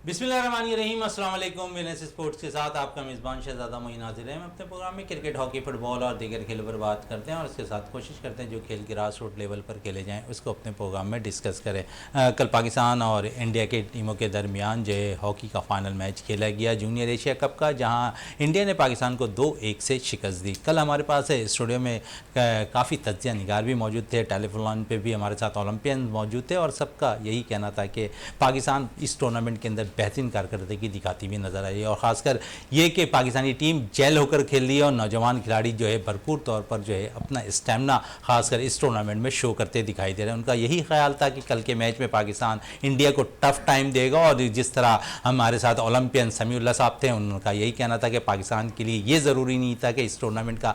बिस्मिल्लाहिर्रहमानिर्रहीम, अस्सलाम वालेकुम। विनस स्पोर्ट्स के साथ आपका मेज़बान शहज़ादा मोइन हाज़िर है। हम अपने प्रोग्राम में क्रिकेट, हॉकी, फुटबॉल और दीगर खेलों पर बात करते हैं और इसके साथ कोशिश करते हैं जो खेल ग्रास रूट लेवल पर खेले जाएं उसको अपने प्रोग्राम में डिस्कस करें। कल पाकिस्तान और इंडिया के टीमों के दरमियान जो है हॉकी का फाइनल मैच खेला गया जूनियर एशिया कप का, जहाँ इंडिया ने पाकिस्तान को 2-1 से शिकस्त दी। कल हमारे पास स्टूडियो में काफ़ी तज्जिया निगार भी मौजूद थे, टेलीफोन पे भी हमारे साथ ओलंपियन मौजूद थे और सबका यही कहना था कि पाकिस्तान इस टूर्नामेंट के अंदर बेहतरीन कारकर्दगी दिखाती हुई नजर आई और ख़ासकर ये कि पाकिस्तानी टीम जेल होकर खेल रही है और नौजवान खिलाड़ी जो है भरपूर तौर पर जो है अपना स्टेमिना खासकर इस टूर्नामेंट में शो करते दिखाई दे रहे हैं। उनका यही ख्याल था कि कल के मैच में पाकिस्तान इंडिया को टफ टाइम देगा और जिस तरह हमारे साथ ओलंपियन समीउल्लाह साहब थे, उनका यही कहना था कि पाकिस्तान के लिए ये ज़रूरी नहीं था कि इस टूर्नामेंट का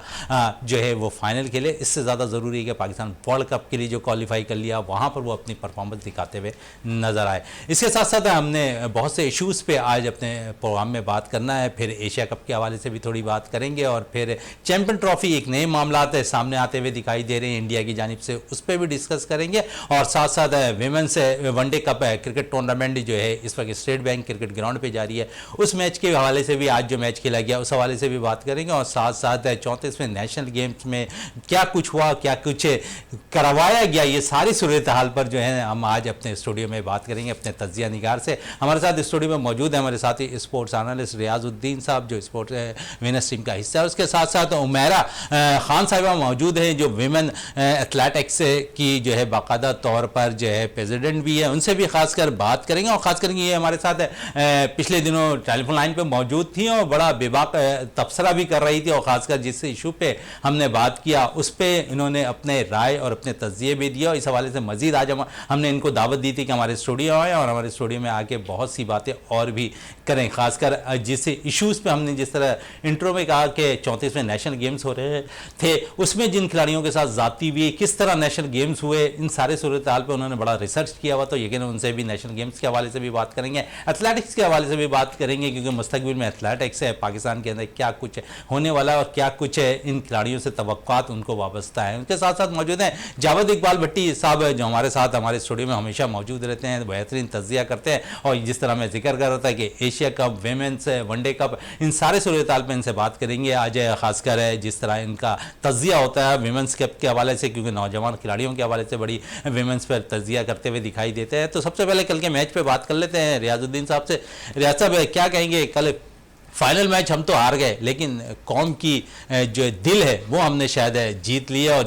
जो है वो फाइनल खेले, इससे ज़्यादा ज़रूरी है कि पाकिस्तान वर्ल्ड कप के लिए जो क्वालिफाई कर लिया वहाँ पर वो अपनी परफॉर्मेंस दिखाते हुए नज़र आए। इसके साथ साथ हमने बहुत से इशूज़ पे आज अपने प्रोग्राम में बात करना है, फिर एशिया कप के हवाले से भी थोड़ी बात करेंगे और फिर चैंपियन ट्रॉफी एक नए मामला सामने आते हुए दिखाई दे रहे हैं इंडिया की जानिब से, उस पर भी डिस्कस करेंगे और साथ साथ women's one day cup cricket tournament जो है इस वक्त स्टेट बैंक क्रिकेट ग्राउंड पे जारी है, उस मैच के हवाले से भी आज जो मैच खेला गया उस हवाले से भी बात करेंगे और साथ साथ 34वें नेशनल गेम्स में क्या कुछ हुआ, क्या कुछ करवाया गया, ये सारी सूरत हाल पर जो है हम आज अपने स्टूडियो में बात करेंगे अपने तज्जिया निगार से। हमारे साथ स्टूडियो में मौजूद है हमारे साथी स्पोर्ट्स एनालिस्ट रियाजुद्दीन साहब जो स्पोर्ट्स विनर्स टीम का हिस्सा है, उसके साथ साथ उमैरा खान साहिबा मौजूद हैं जो विमेन एथलेटिक्स की जो है बाकायदा तौर पर जो है प्रेसिडेंट भी है, उनसे भी खासकर बात करेंगे और ख़ास करके ये हमारे साथ पिछले दिनों टेलीफोन लाइन पर मौजूद थी और बड़ा बेबाक तबसरा भी कर रही थी और ख़ासकर जिस इशू पे हमने बात किया उस पर इन्होंने अपने राय और अपने तज्जिए भी दिया और इस हवाले से मज़ीद आज हमने इनको दावत दी थी कि हमारे स्टूडियो आए और हमारे स्टूडियो में आके बहुत सी बातें और भी करें, खासकर जिस इश्यूज़ पे हमने जिस तरह इंट्रो में कहा कि 34वें नेशनल गेम्स हो रहे थे उसमें जिन खिलाड़ियों के साथ जाती हुई किस तरह नेशनल गेम्स हुए, इन सारे सूरत हाल पर उन्होंने बड़ा रिसर्च किया हुआ, तो यकीन उनसे भी नेशनल गेम्स के हवाले से भी बात करेंगे, एथलेटिक्स के हवाले से भी बात करेंगे क्योंकि मुस्तकबिल में एथलेटिक्स है पाकिस्तान के अंदर क्या कुछ होने वाला है और क्या कुछ है इन खिलाड़ियों से तवक्कुआत उनको वाबस्ता है। उनके साथ साथ मौजूद हैं जावेद इकबाल भट्टी साहब जो हमारे साथ हमारे स्टूडियो में हमेशा मौजूद रहते हैं, बेहतरीन तज्जिया करते हैं और जिस तरह मैं जिक्र कर रहा था कि Asia cup, women's one day cup, इन सारे सूरत हाल पर इनसे बात करेंगे आज, खासकर जिस तरह इनका तज्जिया होता है वेमेंस कप के हवाले से क्योंकि नौजवान खिलाड़ियों के हवाले से बड़ी वेमेंस पर तज्जिया करते हुए दिखाई देते हैं। तो सबसे पहले कल के मैच पे बात कर लेते हैं रियाजुद्दीन साहब से। रियाज साहब क्या कहेंगे, कल फाइनल मैच हम तो हार गए लेकिन कौम की जो दिल है वो हमने शायद जीत लिया और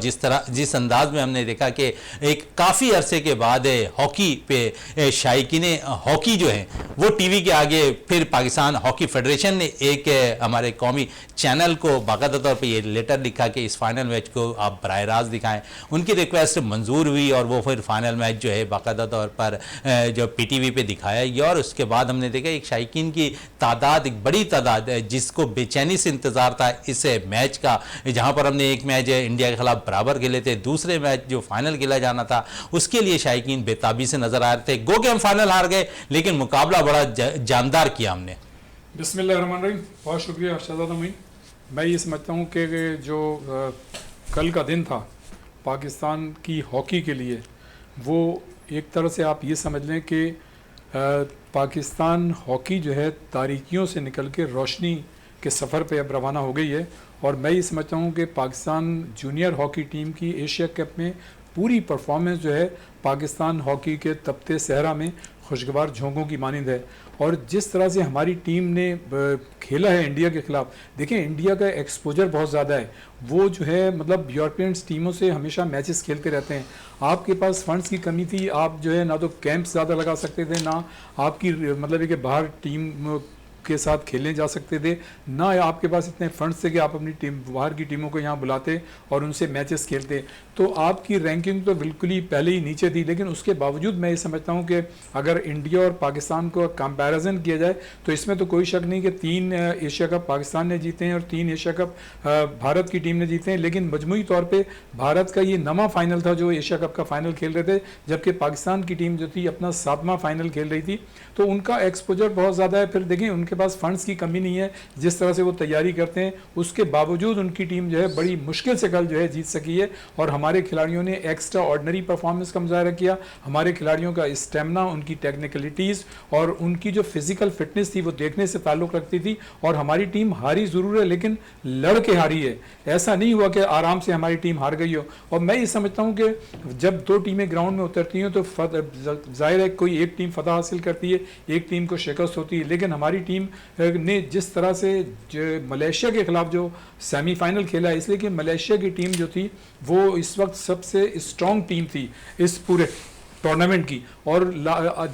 जिस अंदाज में हमने देखा कि एक काफ़ी अरसे के बाद हॉकी पे शायकीन हॉकी जो है वो टीवी के आगे, फिर पाकिस्तान हॉकी फेडरेशन ने एक हमारे कौमी चैनल को बाकायदा तौर पे ये लेटर लिखा कि इस फाइनल मैच को आप बराह रास्त दिखाएं, उनकी रिक्वेस्ट मंजूर हुई और वो फिर फाइनल मैच जो है बाकायदा तौर पर जो पीटीवी पे दिखाया गया और उसके बाद हमने देखा एक शायकीन की तादाद, एक बड़ी तादाद जिसको बेचैनी से इंतजार था इस मैच का, जहां पर हमने एक मैच इंडिया के खिलाफ बराबर खेले थे, दूसरे मैच जो फाइनल खेला जाना था उसके लिए शायकीन बेताबी से नजर आ रहे थे। गो के हम फाइनल हार गए लेकिन मुकाबला बड़ा जानदार किया हमने। बिस्मिल्लाहिर्रहमानिर्रहीम, बहुत शुक्रिया शहज़ादा मोइन। मैं ये समझता हूँ कि जो कल का दिन था पाकिस्तान की हॉकी के लिए, वो एक तरह से आप ये समझ लें कि पाकिस्तान हॉकी जो है तारीकियों से निकल के रोशनी के सफ़र पे अब रवाना हो गई है और मैं ये समझता हूँ कि पाकिस्तान जूनियर हॉकी टीम की एशिया कप में पूरी परफॉर्मेंस जो है पाकिस्तान हॉकी के तपते सहरा में खुशगवार झोंकों की मानिंद है और जिस तरह से हमारी टीम ने खेला है इंडिया के ख़िलाफ़, देखें इंडिया का एक्सपोजर बहुत ज़्यादा है, वो जो है मतलब यूरोपियन टीमों से हमेशा मैचेस खेलते रहते हैं। आपके पास फंड्स की कमी थी, आप जो है ना तो कैंप्स ज़्यादा लगा सकते थे, ना आपकी मतलब है कि बाहर टीम के साथ खेलने जा सकते थे, ना आपके पास इतने फंड्स थे कि आप अपनी टीम बाहर की टीमों को यहाँ बुलाते और उनसे मैचेस खेलते, तो आपकी रैंकिंग तो बिल्कुल ही पहले ही नीचे थी। लेकिन उसके बावजूद मैं ये समझता हूँ कि अगर इंडिया और पाकिस्तान को कंपैरिजन किया जाए तो इसमें तो कोई शक नहीं कि 3 एशिया कप पाकिस्तान ने जीते हैं और 3 एशिया कप भारत की टीम ने जीते हैं, लेकिन मजमूई तौर पर भारत का ये नवा फाइनल था जो एशिया कप का फाइनल खेल रहे थे, जबकि पाकिस्तान की टीम जो थी अपना 7वां फाइनल खेल रही थी, तो उनका एक्सपोजर बहुत ज़्यादा है। फिर देखें उनके उनके पास फंड्स की कमी नहीं है, जिस तरह से वो तैयारी करते हैं उसके बावजूद उनकी टीम जो है बड़ी मुश्किल से कल जो है जीत सकी है। और हमारे खिलाड़ियों ने एक्स्ट्रा ऑर्डिनरी परफॉर्मेंस का मुजाहरा किया। हमारे खिलाड़ियों का स्टेमिना, उनकी टेक्निकलिटीज़ और उनकी जो फिजिकल फिटनेस थी वो देखने से ताल्लुक़ रखती थी। और हमारी टीम हारी ज़रूर है लेकिन लड़ के हारी है, ऐसा नहीं हुआ कि आराम से हमारी टीम हार गई हो। और मैं ये समझता हूँ कि जब दो टीमें ग्राउंड में उतरती हैं तो जाहिर है कोई एक टीम फतह हासिल करती है, एक टीम को शिकस्त होती है। लेकिन हमारी टीम ने जिस तरह से मलेशिया के खिलाफ जो सेमीफाइनल खेला, इसलिए कि मलेशिया की टीम जो थी वो इस वक्त सबसे स्ट्रॉन्ग टीम थी इस पूरे टूर्नामेंट की। और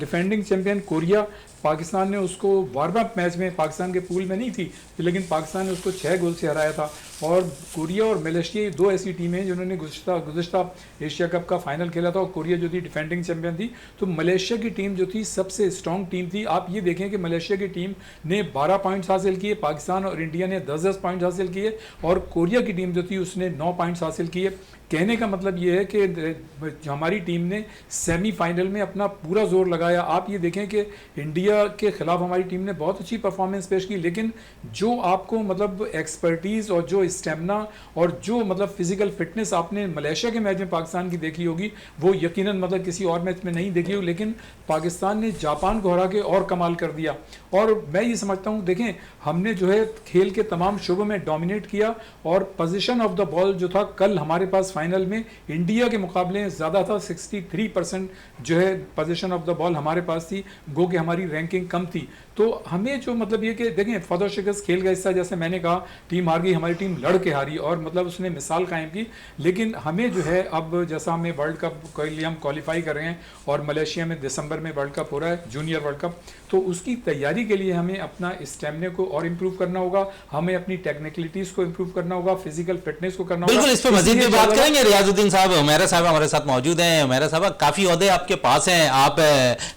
डिफेंडिंग चैंपियन कोरिया, पाकिस्तान ने उसको वार्म अप मैच में, पाकिस्तान के पूल में नहीं थी लेकिन पाकिस्तान ने उसको 6 गोल से हराया था। और कोरिया और मलेशिया ये दो ऐसी टीमें हैं जिन्होंने गुज़श्ता एशिया कप का फाइनल खेला था और कोरिया जो थी डिफेंडिंग चैंपियन थी। तो मलेशिया की टीम जो थी सबसे स्ट्रॉन्ग टीम थी। आप ये देखें कि मलेशिया की टीम ने 12 पॉइंट्स हासिल किए, पाकिस्तान और इंडिया ने 10-10 पॉइंट्स हासिल किए और कोरिया की टीम जो थी उसने 9 पॉइंट्स हासिल किए। कहने का मतलब ये है कि हमारी टीम ने सेमीफाइनल में अपना पूरा जोर लगाया। आप ये देखें कि इंडिया के खिलाफ हमारी टीम ने बहुत अच्छी परफॉर्मेंस पेश की, लेकिन जो आपको मतलब एक्सपर्टीज़ और जो स्टेमिना और जो मतलब फिजिकल फिटनेस आपने मलेशिया के मैच में पाकिस्तान की देखी होगी वो यकीनन मतलब किसी और मैच में नहीं देखी होगी। लेकिन पाकिस्तान ने जापान को हरा के और कमाल कर दिया। और मैं ये समझता हूँ, देखें हमने जो है खेल के तमाम शोबों में डोमिनेट किया और पोजीशन ऑफ द बॉल जो था कल हमारे पास फाइनल में इंडिया के मुकाबले ज़्यादा था। 63% जो है पोजीशन ऑफ द बॉल हमारे पास थी, गो कि हमारी रैंकिंग कम थी। तो हमें जो मतलब ये कि देखें फतह शिकस्त खेल का हिस्सा, जैसे मैंने कहा टीम हार गई, हमारी टीम लड़ के हारी और मतलब उसने मिसाल कायम की। लेकिन हमें जो है अब जैसा हमें वर्ल्ड कप के लिए हम क्वालिफाई कर रहे हैं और मलेशिया में दिसंबर में वर्ल्ड कप हो रहा है, जूनियर वर्ल्ड कप, तो उसकी तैयारी के लिए हमें अपना स्टेमिना को और इम्प्रूव करना होगा, हमें अपनी टेक्निकलिटीज़ को इम्प्रूव करना होगा, फिजिकल फिटनेस को करना होगा। बिल्कुल, इस पर मजीद भी बात करेंगे। रियाजुद्दीन साहब, उमैरा साहब हमारे साथ मौजूद हैं। उमैरा साहब, काफ़ी ओहदे आपके पास हैं, आप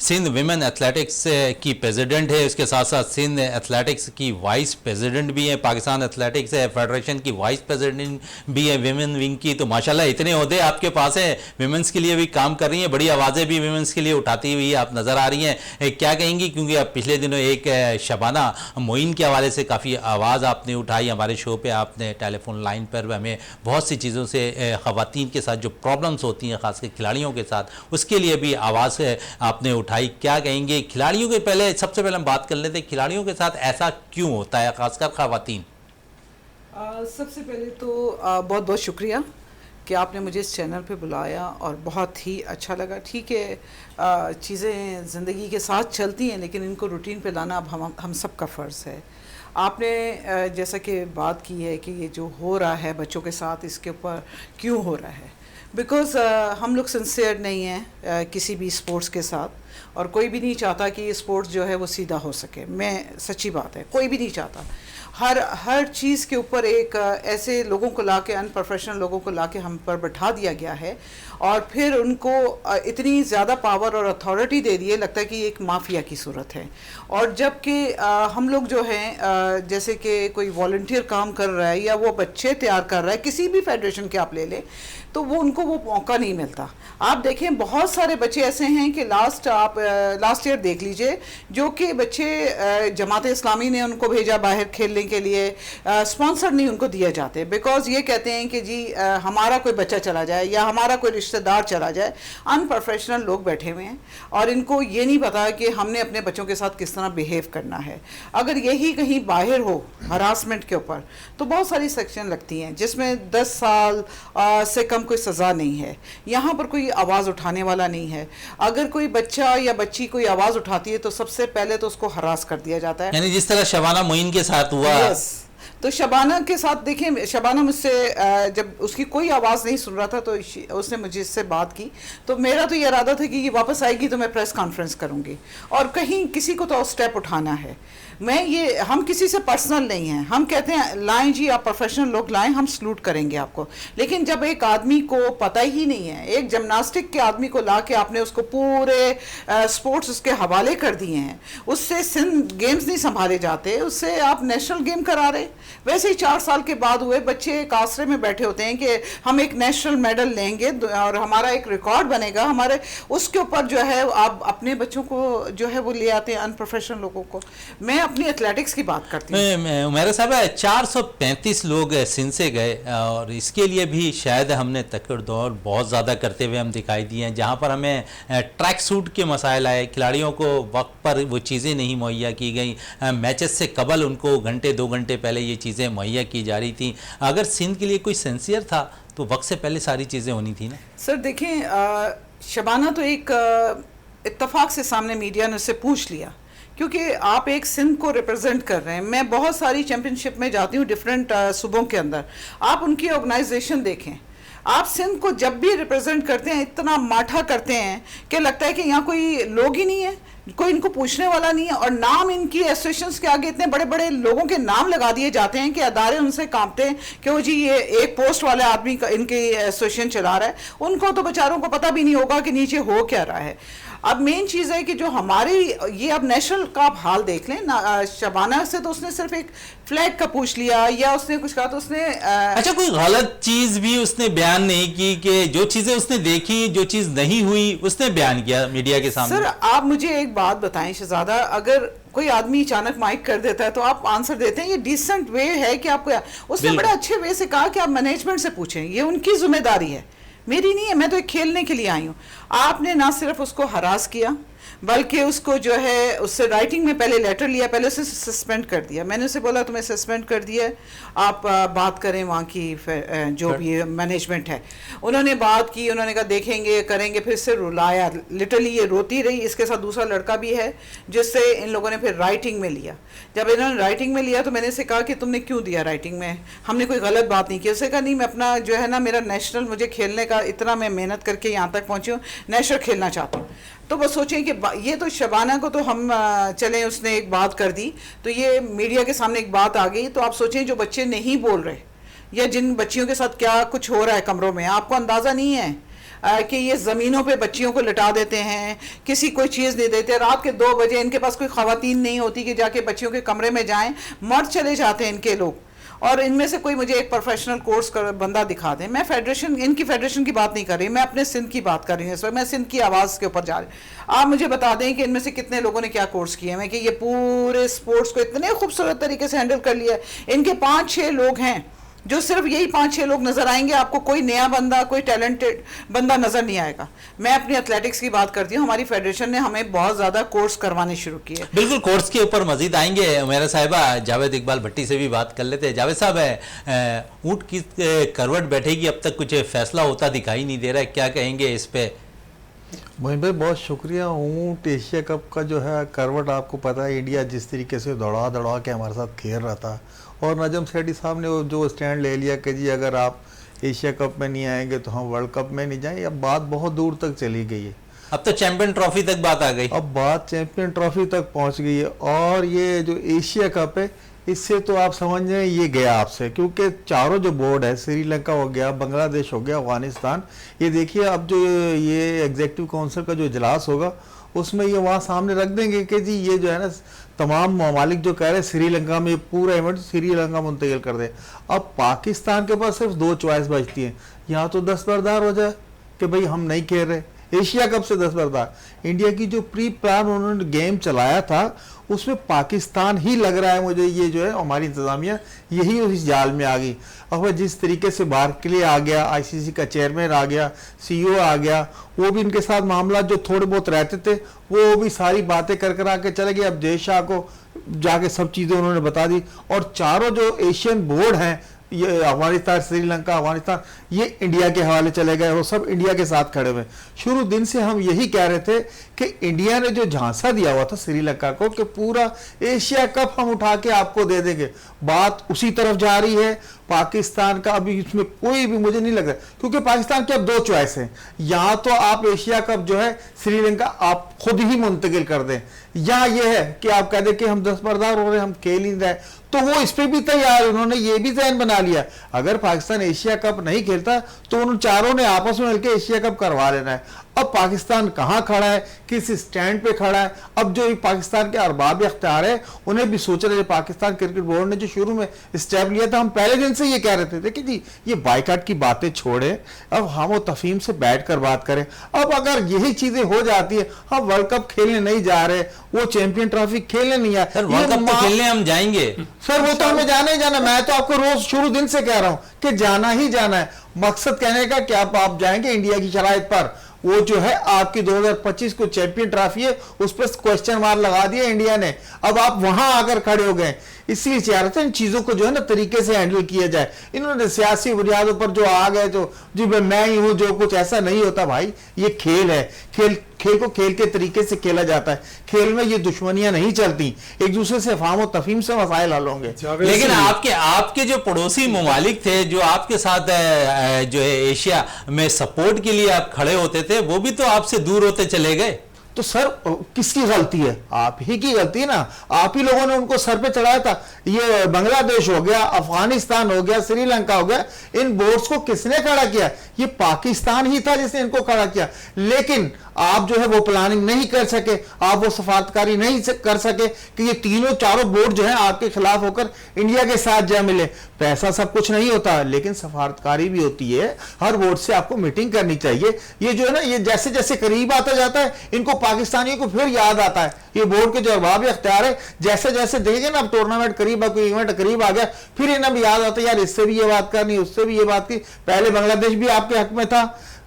सिंध विमेन एथलेटिक्स की प्रेसिडेंट है, उसके साथ साथ सिंध एथलेटिक्स की वाइस प्रेसिडेंट भी है, पाकिस्तान एथलेटिक्स फेडरेशन की वाइस प्रेसिडेंट भी है विमेन विंग की। तो माशाल्लाह इतने ओहदे आपके पास हैं, विमेंस के लिए भी काम कर रही हैं, बड़ी आवाज़ें भी विमेंस के लिए उठाती हुई आप नज़र आ रही हैं। क्या कहेंगी, क्योंकि अब पिछले दिनों एक शबाना मोइन के हवाले से काफ़ी आवाज़ आपने उठाई हमारे शो पे, आपने टेलीफोन लाइन पर हमें बहुत सी चीज़ों से ख़वातीन के साथ जो प्रॉब्लम्स होती हैं ख़ासकर खिलाड़ियों के साथ, उसके लिए भी आवाज़ आपने उठाई। क्या कहेंगे खिलाड़ियों के, पहले सबसे पहले हम बात कर लेते हैं खिलाड़ियों के साथ ऐसा क्यों होता है, ख़ासकर ख़वातीन? सबसे पहले तो बहुत बहुत शुक्रिया कि आपने मुझे इस चैनल पे बुलाया और बहुत ही अच्छा लगा। ठीक है, चीज़ें ज़िंदगी के साथ चलती हैं लेकिन इनको रूटीन पे लाना अब हम सब का फ़र्ज़ है। आपने जैसा कि बात की है कि ये जो हो रहा है बच्चों के साथ, इसके ऊपर क्यों हो रहा है, बिकॉज़ हम लोग सिंसियर नहीं हैं किसी भी स्पोर्ट्स के साथ और कोई भी नहीं चाहता कि ये स्पोर्ट्स जो है वो सीधा हो सके। मैं सच्ची बात है, कोई भी नहीं चाहता। हर चीज़ के ऊपर एक ऐसे लोगों को लाके, अनप्रोफेशनल लोगों को लाके हम पर बैठा दिया गया है और फिर उनको इतनी ज़्यादा पावर और अथॉरिटी दे दी है, लगता है कि एक माफिया की सूरत है। और जबकि हम लोग जो हैं जैसे कि कोई वॉलंटियर काम कर रहा है या वो बच्चे तैयार कर रहा है, किसी भी फेडरेशन के आप ले लें, तो वो उनको वो मौका नहीं मिलता। आप देखें बहुत सारे बच्चे ऐसे हैं कि लास्ट ईयर देख लीजिए, जो कि बच्चे जमात इस्लामी ने उनको भेजा बाहर खेलने के लिए, स्पॉन्सर नहीं उनको दिए जाते, बिकॉज ये कहते हैं कि जी हमारा कोई बच्चा चला जाए या हमारा कोई रिश्तेदार चला जाए। अनप्रोफेशनल लोग बैठे हुए हैं और इनको ये नहीं पता कि हमने अपने बच्चों के साथ किस तरह बिहेव करना है। अगर यही कहीं बाहर हो हरासमेंट के ऊपर तो बहुत सारी सेक्शन लगती हैं जिसमें 10 साल से कम कोई सज़ा नहीं है। यहाँ पर कोई आवाज़ उठाने वाला नहीं है। अगर कोई बच्चा या बच्ची कोई आवाज़ उठाती है तो सबसे पहले तो उसको हरास कर दिया जाता है, यानी जिस तरह शबाना मोइन के साथ हुआ। yes. तो शबाना के साथ देखें, शबाना मुझसे जब उसकी कोई आवाज़ नहीं सुन रहा था तो उसने मुझे इससे बात की, तो मेरा तो ये इरादा था कि ये वापस आएगी तो मैं प्रेस कॉन्फ्रेंस करूँगी और कहीं किसी को तो स्टेप उठाना है। हम किसी से पर्सनल नहीं हैं, हम कहते हैं लाएं जी, आप प्रोफेशनल लोग लाएं, हम सलूट करेंगे आपको। लेकिन जब एक आदमी को पता ही नहीं है, एक जिम्नास्टिक के आदमी को ला के आपने उसको पूरे स्पोर्ट्स उसके हवाले कर दिए हैं, उससे सिंध गेम्स नहीं संभाले जाते, उससे आप नेशनल गेम करा रहे, वैसे ही 4 साल के बाद हुए। बच्चे एक आसरे में बैठे होते हैं कि हम एक नेशनल मेडल लेंगे और हमारा एक रिकॉर्ड बनेगा हमारे, उसके ऊपर जो है आप अपने बच्चों को जो है वो ले आते हैं अनप्रोफेशनल लोगों को। मैं अपनी एथलेटिक्स की बात करती हूँ। उमेरा साहब 435 लोग सिंध से गए और इसके लिए भी शायद हमने तकड़ दौड़ बहुत ज़्यादा करते हुए हम दिखाई दिए हैं, जहाँ पर हमें ट्रैक सूट के मसाइल आए, खिलाड़ियों को वक्त पर वो चीज़ें नहीं मुहैया की गई, मैचेस से कबल उनको घंटे 2 घंटे पहले ये चीज़ें मुहैया की जा रही थी। अगर सिंध के लिए कोई सिंसियर था तो वक्त से पहले सारी चीज़ें होनी थी ना। सर देखें, शबाना तो एक इत्तेफाक से सामने मीडिया ने उससे पूछ लिया, क्योंकि आप एक सिंध को रिप्रेजेंट कर रहे हैं। मैं बहुत सारी चैम्पियनशिप में जाती हूँ डिफरेंट सूबों के अंदर, आप उनकी ऑर्गेनाइजेशन देखें, आप सिंध को जब भी रिप्रेजेंट करते हैं इतना माठा करते हैं कि लगता है कि यहाँ कोई लोग ही नहीं है, कोई इनको पूछने वाला नहीं है। और नाम इनकी एसोसिएशंस के आगे इतने बड़े बड़े लोगों के नाम लगा दिए जाते हैं कि अदारे उनसे कांपते हैं कि वो जी ये एक पोस्ट वाले आदमी का इनकी एसोसिएशन चला रहा है, उनको तो बेचारों को पता भी नहीं होगा कि नीचे हो क्या रहा है। अब मेन चीज़ है कि जो हमारी ये अब नेशनल का आप हाल देख लें ना, शबाना से तो उसने सिर्फ एक फ्लैग का पूछ लिया या उसने कुछ कहा तो उसने अच्छा कोई गलत चीज़ भी उसने बयान नहीं की कि जो चीज़ें उसने देखी, जो चीज़ नहीं हुई उसने बयान किया मीडिया के सामने। सर आप मुझे एक बात बताएं शहजादा, अगर कोई आदमी अचानक माइक कर देता है तो आप आंसर देते हैं, ये डिसेंट वे है कि आपको, उसने बड़े अच्छे वे से कहा कि आप मैनेजमेंट से पूछें, ये उनकी जिम्मेदारी है, मेरी नहीं है, मैं तो एक खेलने के लिए आई हूँ। आपने ना सिर्फ उसको हरास किया बल्कि उसको जो है उससे राइटिंग में पहले लेटर लिया, पहले उसे सस्पेंड कर दिया। मैंने उसे बोला तुम्हें सस्पेंड कर दिया है, आप बात करें वहाँ की जो भी मैनेजमेंट है। उन्होंने बात की, उन्होंने कहा देखेंगे करेंगे, फिर से रुलाया, लिटरली ये रोती रही। इसके साथ दूसरा लड़का भी है जिससे इन लोगों ने फिर राइटिंग में लिया। जब इन्होंने राइटिंग में लिया तो मैंने इसे कहा कि तुमने क्यों दिया राइटिंग में, हमने कोई गलत बात नहीं की। उसने कहा नहीं, मैं अपना जो है ना मेरा नेशनल, मुझे खेलने का इतना मैं मेहनत करके यहाँ तक पहुँची हूँ, नेशनल खेलना चाहता हूँ। तो बस सोचें कि ये तो शबाना को तो हम चलें उसने एक बात कर दी तो ये मीडिया के सामने एक बात आ गई। तो आप सोचें जो बच्चे नहीं बोल रहे या जिन बच्चियों के साथ क्या कुछ हो रहा है कमरों में, आपको अंदाज़ा नहीं है कि ये ज़मीनों पे बच्चियों को लिटा देते हैं, किसी कोई चीज़ नहीं देते। रात के 2 बजे इनके पास कोई ख़वातीन नहीं होती कि जाके बच्चियों के कमरे में जाएं, मर्द चले जाते हैं इनके लोग। और इनमें से कोई मुझे एक प्रोफेशनल कोर्स कर बंदा दिखा दें। मैं फेडरेशन, इनकी फेडरेशन की बात नहीं कर रही, मैं अपने सिंध की बात कर रही हूँ इस वक्त, मैं सिंध की आवाज़ के ऊपर जा रही हूँ। आप मुझे बता दें कि इनमें से कितने लोगों ने क्या कोर्स किए हैं, कि ये पूरे स्पोर्ट्स को इतने खूबसूरत तरीके से हैंडल कर लिया है। इनके 5-6 लोग हैं जो सिर्फ यही 5-6 लोग नजर आएंगे, आपको कोई नया बंदा, कोई टैलेंटेड बंदा नजर नहीं आएगा। मैं अपनी एथलेटिक्स की बात करती हूँ, हमारी फेडरेशन ने हमें बहुत ज्यादा कोर्स करवाने शुरू किए। बिल्कुल, कोर्स के ऊपर मजीद आएंगे। मेरा साहिबा जावेद इकबाल भट्टी से भी बात कर लेते हैं। जावेद साहब, ऊँट की करवट बैठेगी, अब तक कुछ फैसला होता दिखाई नहीं दे रहा है, क्या कहेंगे इस पे? मोहिन भाई बहुत शुक्रिया। ऊँट एशिया कप का जो है करवट, आपको पता है इंडिया जिस तरीके से दौड़ा के हमारे साथ खेल रहा था, और नजम सेठी साहब ने जो स्टैंड ले लिया कि जी अगर आप एशिया कप में नहीं आएंगे तो हम वर्ल्ड कप में नहीं जाएंगे, अब बात बहुत दूर तक चली गई है। अब तो चैंपियन ट्रॉफी तक बात आ गई, अब बात चैंपियन ट्रॉफी तक पहुंच गई है। और ये जो एशिया कप है इससे तो आप समझ जाए ये गया आपसे, क्योंकि चारों जो बोर्ड है, श्रीलंका हो गया, बांग्लादेश हो गया, अफगानिस्तान, ये देखिए अब जो ये एग्जीक्यूटिव काउंसिल का जो इजलास होगा उसमें ये वहाँ सामने रख देंगे कि जी ये जो है ना तमाम ममालिक जो कह रहे हैं श्रीलंका में पूरा इवेंट श्रीलंका मुंतकिल कर दे। अब पाकिस्तान के पास सिर्फ 2 चॉइस बचती हैं, यहाँ तो दस्तबरदार हो जाए कि भाई हम नहीं खेल रहे, एशिया कप से दस्तबरदार। इंडिया की जो प्री प्लान उन्होंने गेम चलाया था उसमें पाकिस्तान ही लग रहा है मुझे, ये जो है हमारी इंतजामिया यही उस जाल में आ गई। और जिस तरीके से बार्कले आ गया, आईसीसी का चेयरमैन आ गया, सीईओ आ गया, वो भी इनके साथ मामला जो थोड़े बहुत रहते थे वो भी सारी बातें कर आके चले गए। अब जय शाह को जाके सब चीज़ें उन्होंने बता दी। और चारों जो एशियन बोर्ड हैं, ये अफगानिस्तान, श्रीलंका, अफगानिस्तान, ये इंडिया के हवाले चले गए, वो सब इंडिया के साथ खड़े हुए। शुरू दिन से हम यही कह रहे थे कि इंडिया ने जो झांसा दिया हुआ था श्रीलंका को कि पूरा एशिया कप हम उठा के आपको दे देंगे, बात उसी तरफ जा रही है। पाकिस्तान का अभी इसमें कोई भी मुझे नहीं लग रहा, क्योंकि पाकिस्तान की अब 2 चॉइस हैं, या तो आप एशिया कप जो है श्रीलंका आप खुद ही मुंतकिल कर दें, या ये है कि आप कह दें कि हम दस्तबरदार हो रहे हैं, हम खेल ही रहे। तो वो इस पे भी तैयार, उन्होंने ये भी जहन बना लिया अगर पाकिस्तान एशिया कप नहीं खेलता तो उन चारों ने आपस में मिलकर एशिया कप करवा लेना है। अब पाकिस्तान कहाँ खड़ा है, किस स्टैंड पे खड़ा है। अब जो पाकिस्तान के अरबाब इख्तियार है उन्हें भी सोच रहे, पाकिस्तान क्रिकेट बोर्ड ने जो शुरू में स्टेप लिया था, हम पहले दिन से ये कह रहे थे देखिए जी ये बाइकाट की बातें छोड़े, अब हम तफहीम से बैठ कर बात करें। अब अगर यही चीजें हो जाती है, हम वर्ल्ड कप खेलने नहीं जा रहे, वो चैंपियन ट्रॉफी खेलने नहीं आए, सर वर्ल्ड कप तो खेलने हम जाएंगे सर वो तो हमें जाना ही जाना। मैं तो आपको रोज शुरू दिन से कह रहा हूं कि जाना ही जाना है। मकसद कहने का क्या, आप जाएंगे इंडिया की शराइत पर, वो जो है आपकी 2025 को चैंपियन ट्रॉफी है, उस पर क्वेश्चन मार्क लगा दिया इंडिया ने। अब आप वहां आकर खड़े हो गए, इसलिए चाह रहे थे इन चीजों को जो है ना तरीके से हैंडल किया जाए। इन्होंने सियासी बुनियादों पर जो आ गए, जो जी मैं ही हूं, जो कुछ ऐसा नहीं होता भाई, ये खेल है, खेल को खेल के तरीके से खेला जाता है। खेल में ये दुश्मनियां नहीं चलती, एक दूसरे से फाहम तफहीम से मसाइल हल होंगे। लेकिन आपके जो पड़ोसी ममालिक थे जो आपके साथ जो है एशिया में सपोर्ट के लिए आप खड़े होते थे, वो भी तो आपसे दूर होते चले गए। तो सर किसकी गलती है? आप ही की गलती है ना, आप ही लोगों ने उनको सर पे चढ़ाया था। ये बांग्लादेश हो गया, अफगानिस्तान हो गया, श्रीलंका हो गया, इन बोर्ड्स को किसने खड़ा किया? ये पाकिस्तान ही था जिसने इनको खड़ा किया। लेकिन आप जो है वो प्लानिंग नहीं कर सके, आप वो सफारतकारी नहीं कर सके कि ये तीनों चारों बोर्ड जो है आपके खिलाफ होकर इंडिया के साथ जा मिले। पैसा सब कुछ नहीं होता, लेकिन सफारतकारी भी होती है। हर बोर्ड से आपको मीटिंग करनी चाहिए। ये जो है ना, ये जैसे जैसे करीब आता जाता है, इनको पाकिस्तानियों को फिर याद आता है ये बोर्ड के जो अरबाब इख्तियार है। जैसे जैसे देखेंगे ना, अब टूर्नामेंट करीब, कोई इवेंट करीब आ गया, फिर इन्हें भी याद आता है यार इससे भी ये बात करनी, उससे भी ये बात की। पहले बांग्लादेश भी आपके हक में था,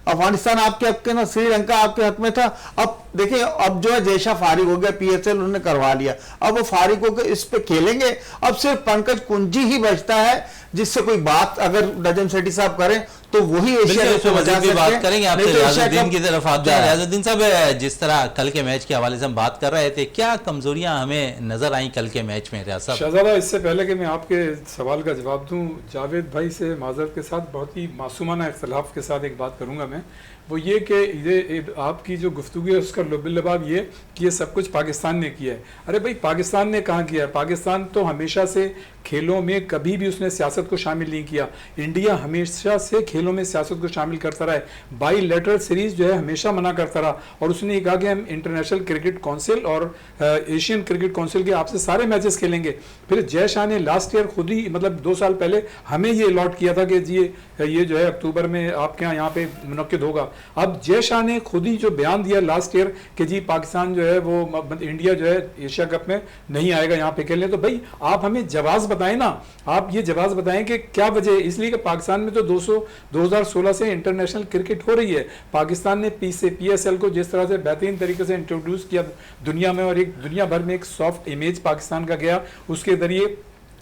अफगानिस्तान आपके हक में था, श्रीलंका आपके हक में था। अब देखिए, अब जो है जैशा फारिग हो गया, पीएसएल उन्होंने करवा लिया, अब वो फारिग होकर इस पे खेलेंगे। अब सिर्फ पंकज कुंजी ही बचता है जिससे कोई बात अगर नजम सेठी साहब करें तो वही एशिया को मजा भी बात करेंगे। आपसे रियाजुद्दीन की तरफ आते हैं। रियाजुद्दीन साहब, जिस तरह कल के मैच के हवाले से हम बात कर रहे थे, क्या कमजोरियां हमें नजर आई कल के मैच में? रियाज साहब, शहजादा, इससे पहले कि मैं आपके सवाल का जवाब दूं, जावेद भाई से माजरत के साथ बहुत ही मासूमाना इख्तलाफ के साथ एक बात करूंगा मैं, वो ये कि ये आपकी जो गुफ्तगू है उसका लुबिलबाब ये कि ये सब कुछ पाकिस्तान ने किया है। अरे भाई, पाकिस्तान ने कहाँ किया है? पाकिस्तान तो हमेशा से खेलों में कभी भी उसने सियासत को शामिल नहीं किया। इंडिया हमेशा से खेलों में सियासत को शामिल करता रहा है। बाईलैटरल सीरीज जो है हमेशा मना करता रहा, और उसने कहा कि हम इंटरनेशनल क्रिकेट काउंसिल और एशियन क्रिकेट काउंसिल के आपसे सारे मैचेस खेलेंगे। फिर जय शाह ने लास्ट ईयर खुद ही, मतलब 2 साल पहले हमें ये अलॉट किया था कि जी ये जो है अक्टूबर में आपके यहाँ पे मुनक्किद होगा। अब जय शाह ने खुद ही जो बयान दिया लास्ट ईयर कि जी पाकिस्तान जो है वो, इंडिया जो है एशिया कप में नहीं आएगा यहाँ पे खेलने। तो भाई आप हमें जवाब बताएं ना, आप ये जवाब बताएं कि क्या वजह है। इसलिए कि पाकिस्तान में तो 2016 से इंटरनेशनल क्रिकेट हो रही है। पाकिस्तान ने पीएसएल को जिस तरह से बेहतरीन तरीके से इंट्रोड्यूस किया दुनिया में, और एक दुनिया भर में एक सॉफ्ट इमेज पाकिस्तान का गया, उसके जरिए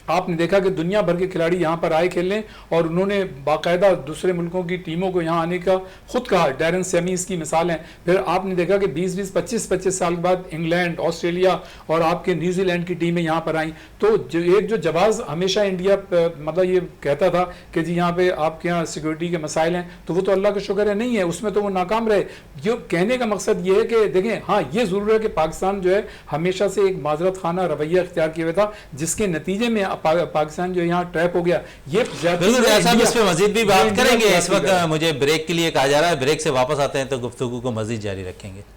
आपने देखा कि दुनिया भर के खिलाड़ी यहाँ पर आए खेलने, और उन्होंने बाकायदा दूसरे मुल्कों की टीमों को यहाँ आने का खुद कहा। डैरन सेमी इसकी मिसाल है। फिर आपने देखा कि 20-20, 25-25 साल के बाद इंग्लैंड, ऑस्ट्रेलिया और आपके न्यूजीलैंड की टीमें यहाँ पर आई। तो एक जो जवाब हमेशा इंडिया मतलब ये कहता था कि जी यहाँ पे आपके यहाँ सिक्योरिटी के मसाइल हैं, तो वो तो अल्लाह का शुक्र है नहीं है, उसमें तो वो नाकाम रहे। जो कहने का मकसद ये है कि देखें, हाँ ये जरूर है कि पाकिस्तान जो है हमेशा से एक माजरत खाना रवैया इख्तियार किया हुआ था, जिसके नतीजे में पाकिस्तान जो यहाँ ट्रैप हो गया। ये बिल्कुल साहब, इस पे मजीद भी बात करेंगे। इस वक्त मुझे ब्रेक के लिए कहा जा रहा है, ब्रेक से वापस आते हैं तो गुफ्तगू को मजीद जारी रखेंगे।